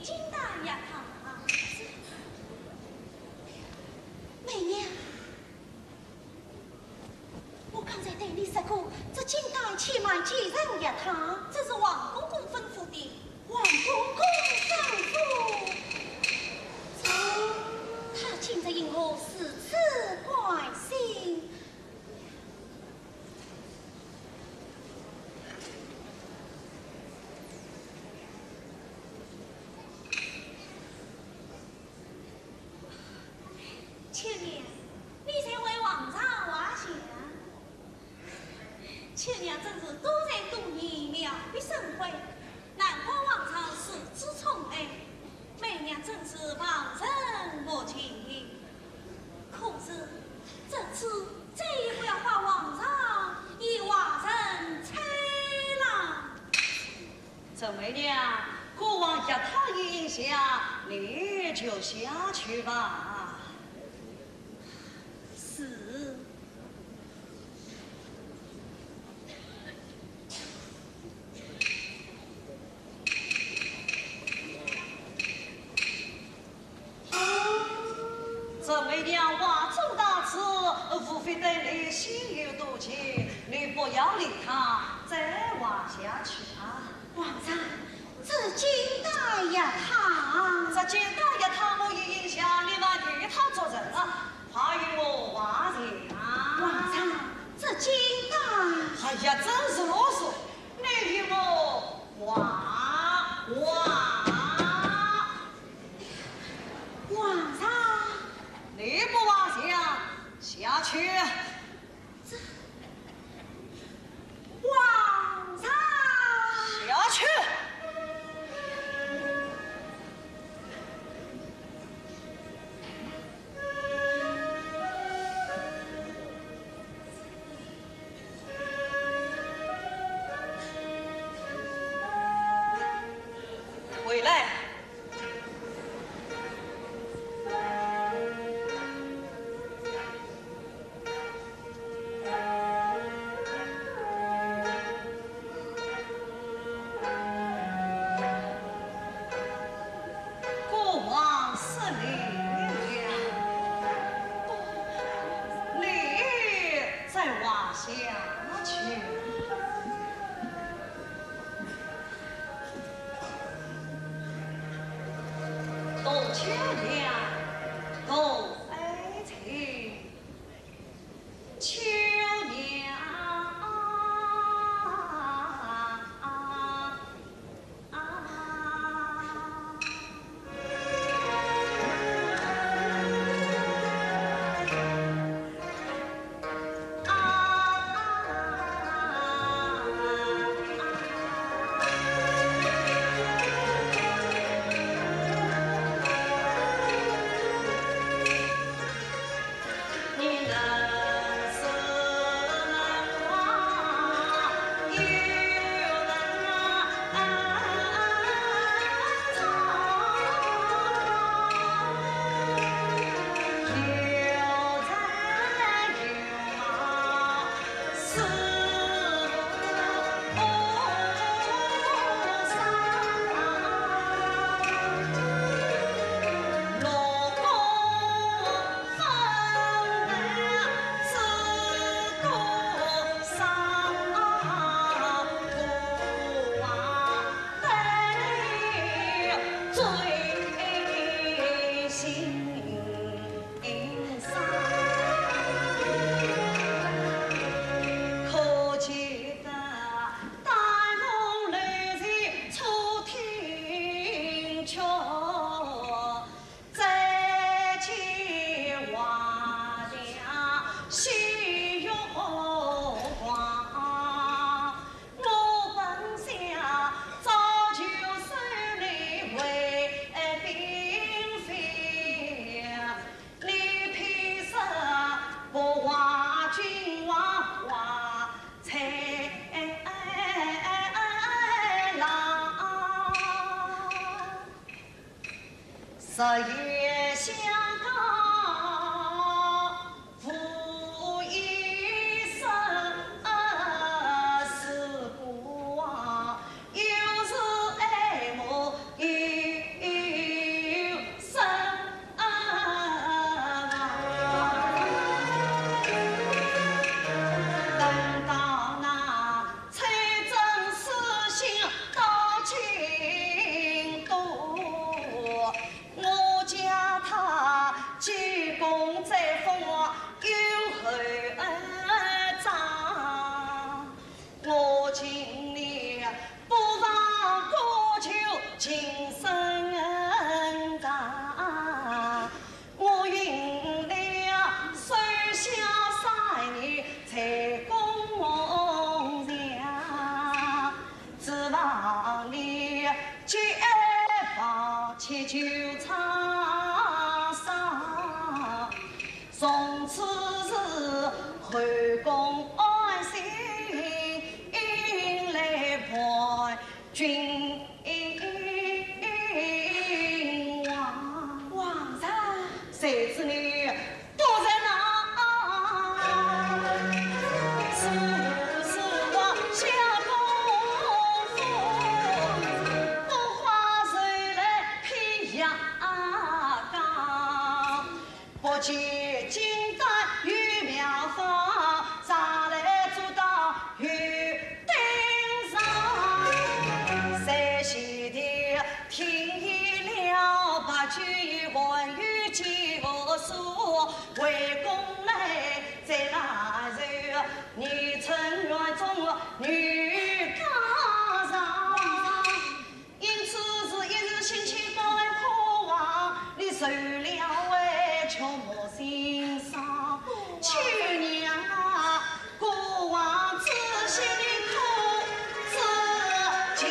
应金大呀堂。媚娘，我刚才对你说过，这金代去买几人呀堂，这是王公公吩咐的。王公公吩咐，他今日因何如此怪心？秋娘，你才为王朝画像，秋娘真是多才多艺，妙笔生辉，难怪王朝世之宠爱，媚娘真是望尘莫及。可是这次再也不要把王朝也画成豺狼。这媚娘，国王一他一下，你就下去吧。是。这媚娘话中大慈，无非对你心有多情，你不要理他，再挖下去啊！皇上，这金大呀堂，这金大爷他我一影响，你把与他做人啊，怕与我挖人啊！皇上，这金大，哎呀，真是啰嗦！你与我挖，皇上，你不挖下去。皇上，下去。回来。国王是你呀，你再挖下去。多秋娘，多爱情，秋娘。日月相高，负一生是过往，又是爱慕一就长沙，从此是后宫安心来伴君王。皇上，谁知你躲在哪？是我下功夫，都花谁来披压岗？不见金丹与妙方，咋来做到玉顶上？山西的听了把句文语几个数，为公来在那头，你曾院中女家上，因此是一日心情高来渴望，你受了为求我心伤。去年啊，国王之心苦自强。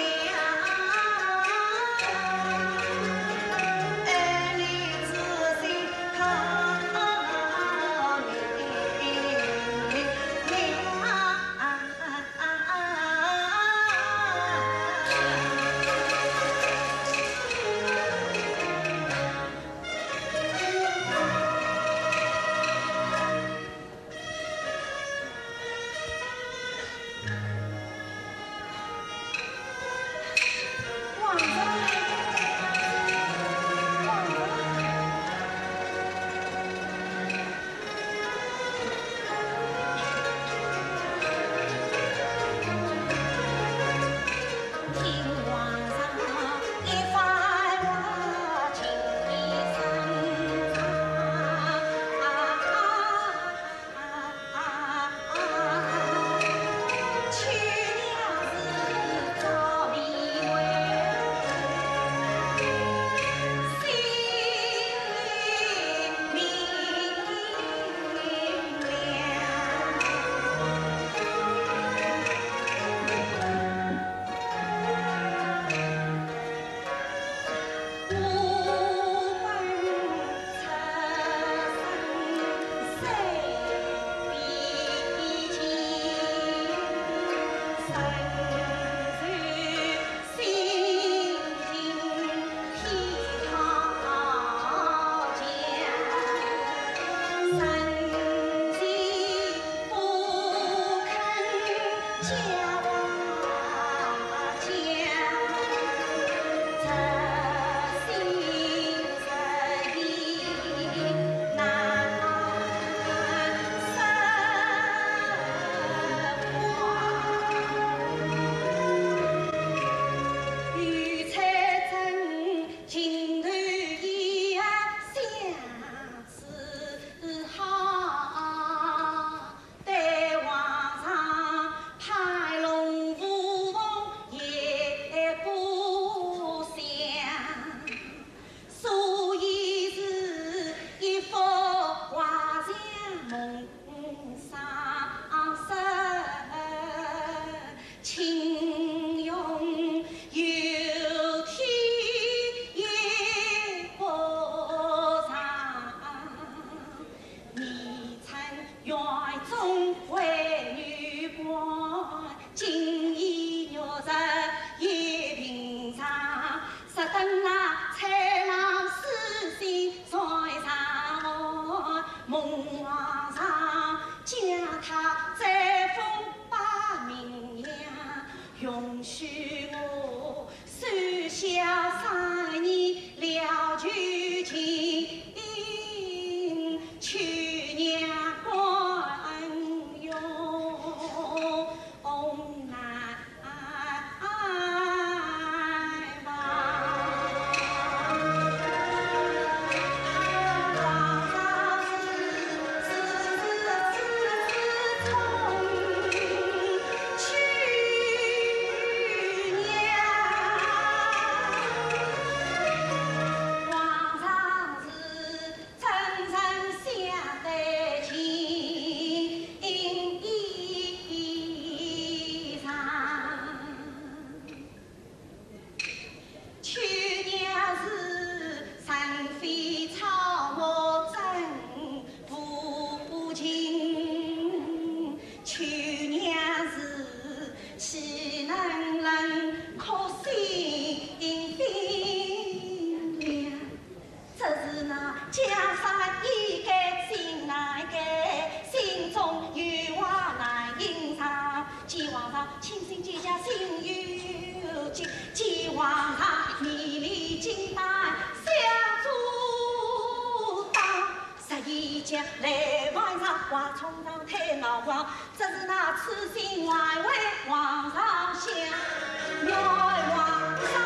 上亲信结家心有情，见皇上面里金带相助当，十一将来晚上话冲上太闹慌，这是那痴心还为皇上想，要皇上。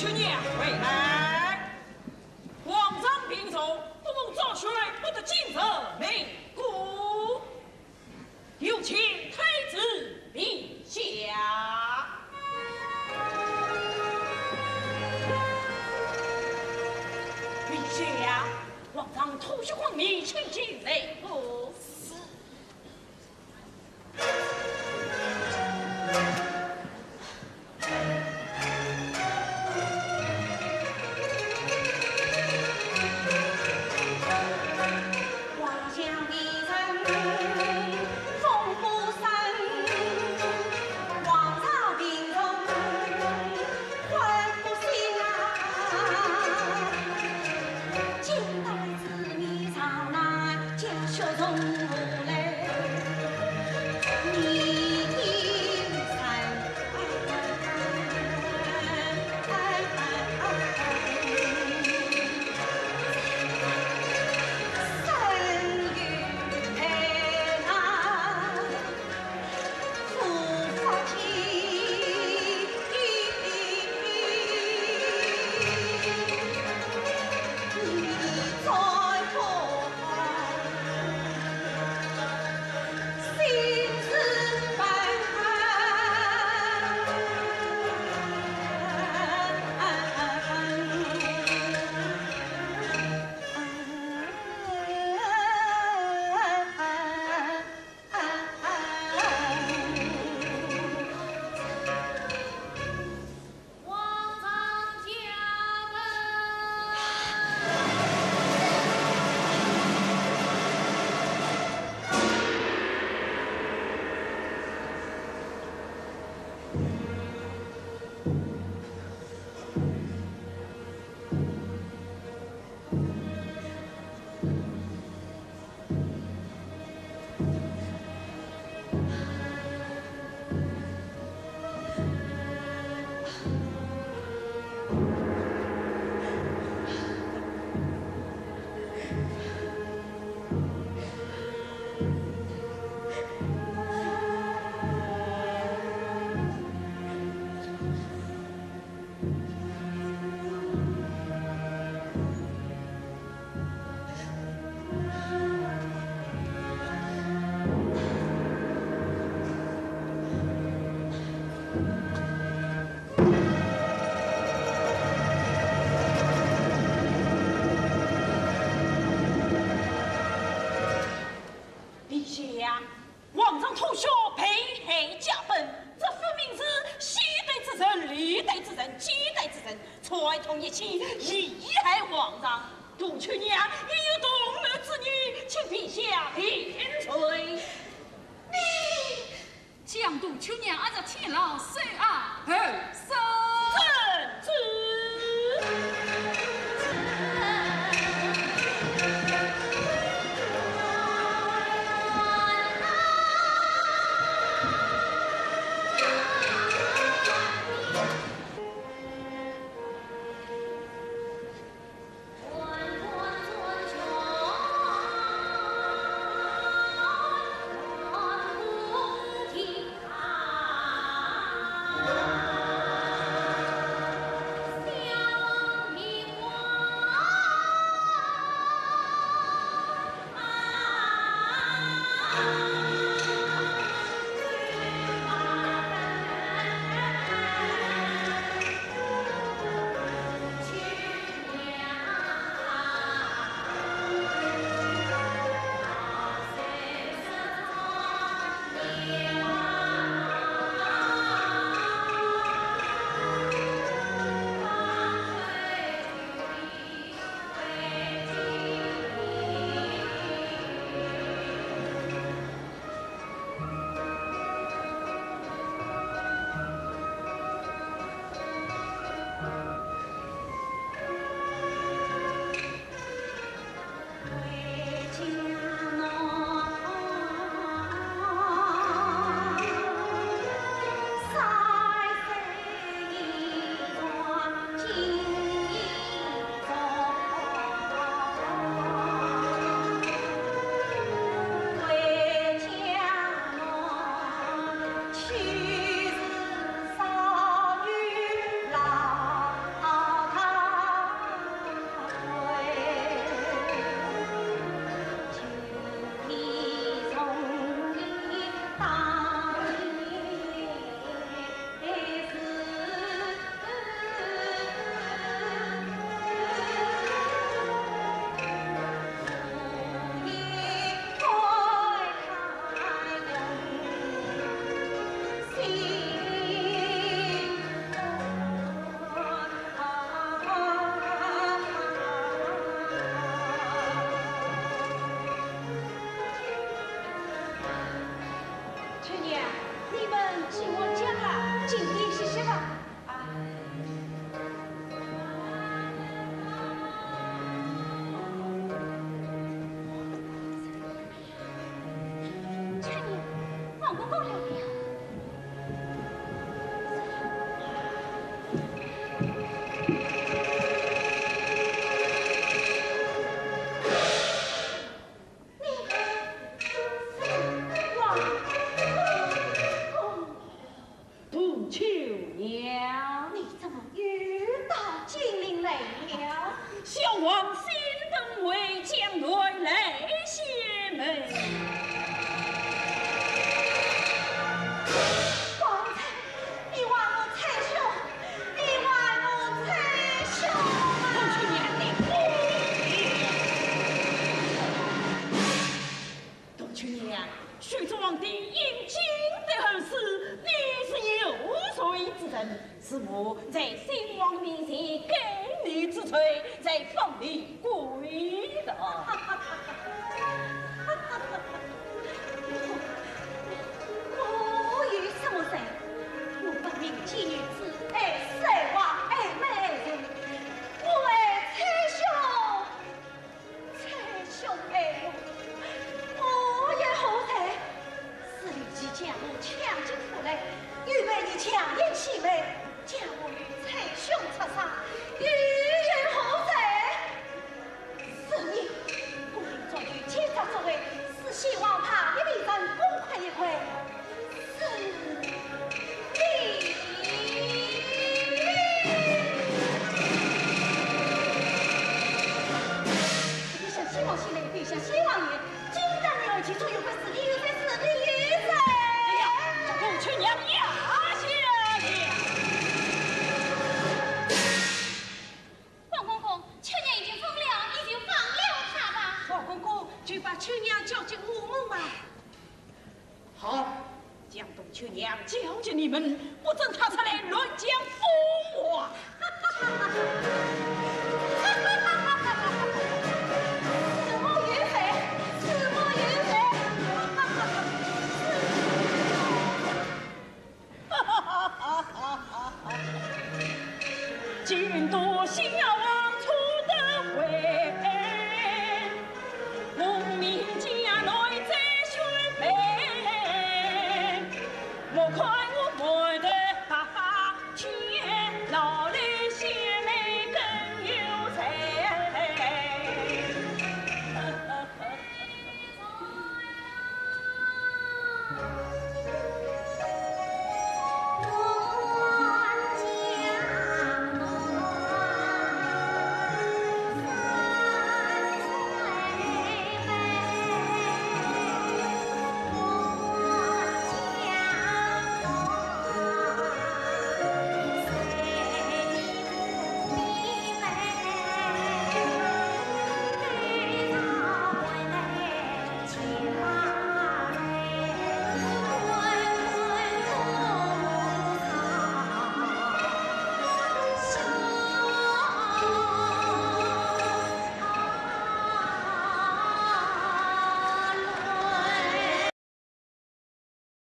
去年回来，皇上病重，不蒙早睡，不得进则命故，有请太子陛下。陛下，皇上偷袭皇民，请进内府。皇上偷袭被害驾崩，这分明是西代之人、历代之人、几代之人串通一气，贻害皇上。杜秋娘也有动了之女，请陛下辨罪。你将杜秋娘按照天牢随案而收。朕知。杜秋娘，你怎么又到金陵来了？小王心等为将来来谢门。方才你话我猜凶，你话我猜凶啊！杜秋娘，你不杜秋娘，徐州皇帝因今得后事，你是有罪之人。是我在新王面前给你之罪，在放你归的。我有什么罪？我不明妓女子，爱色王，爱美人，我爱猜凶爱我，我有何罪？是你即将我抢进府来，又被你强硬欺妹，将我与猜凶刺杀，又有何罪？是你宫廷中有奸诈作为，是希望他一辈人公快一回。是你。你想希望心内对象希望也，今当你而起初有关死地，有在死地有在。哎呀，这杜秋娘压下了。王公公，秋娘已经疯了，你就放了他吧。王公公就把秋娘交进我们吧。好，将杜秋娘交给你们，不准她出来乱讲疯话。此物云飞，此物云飞。尽多小王出得回。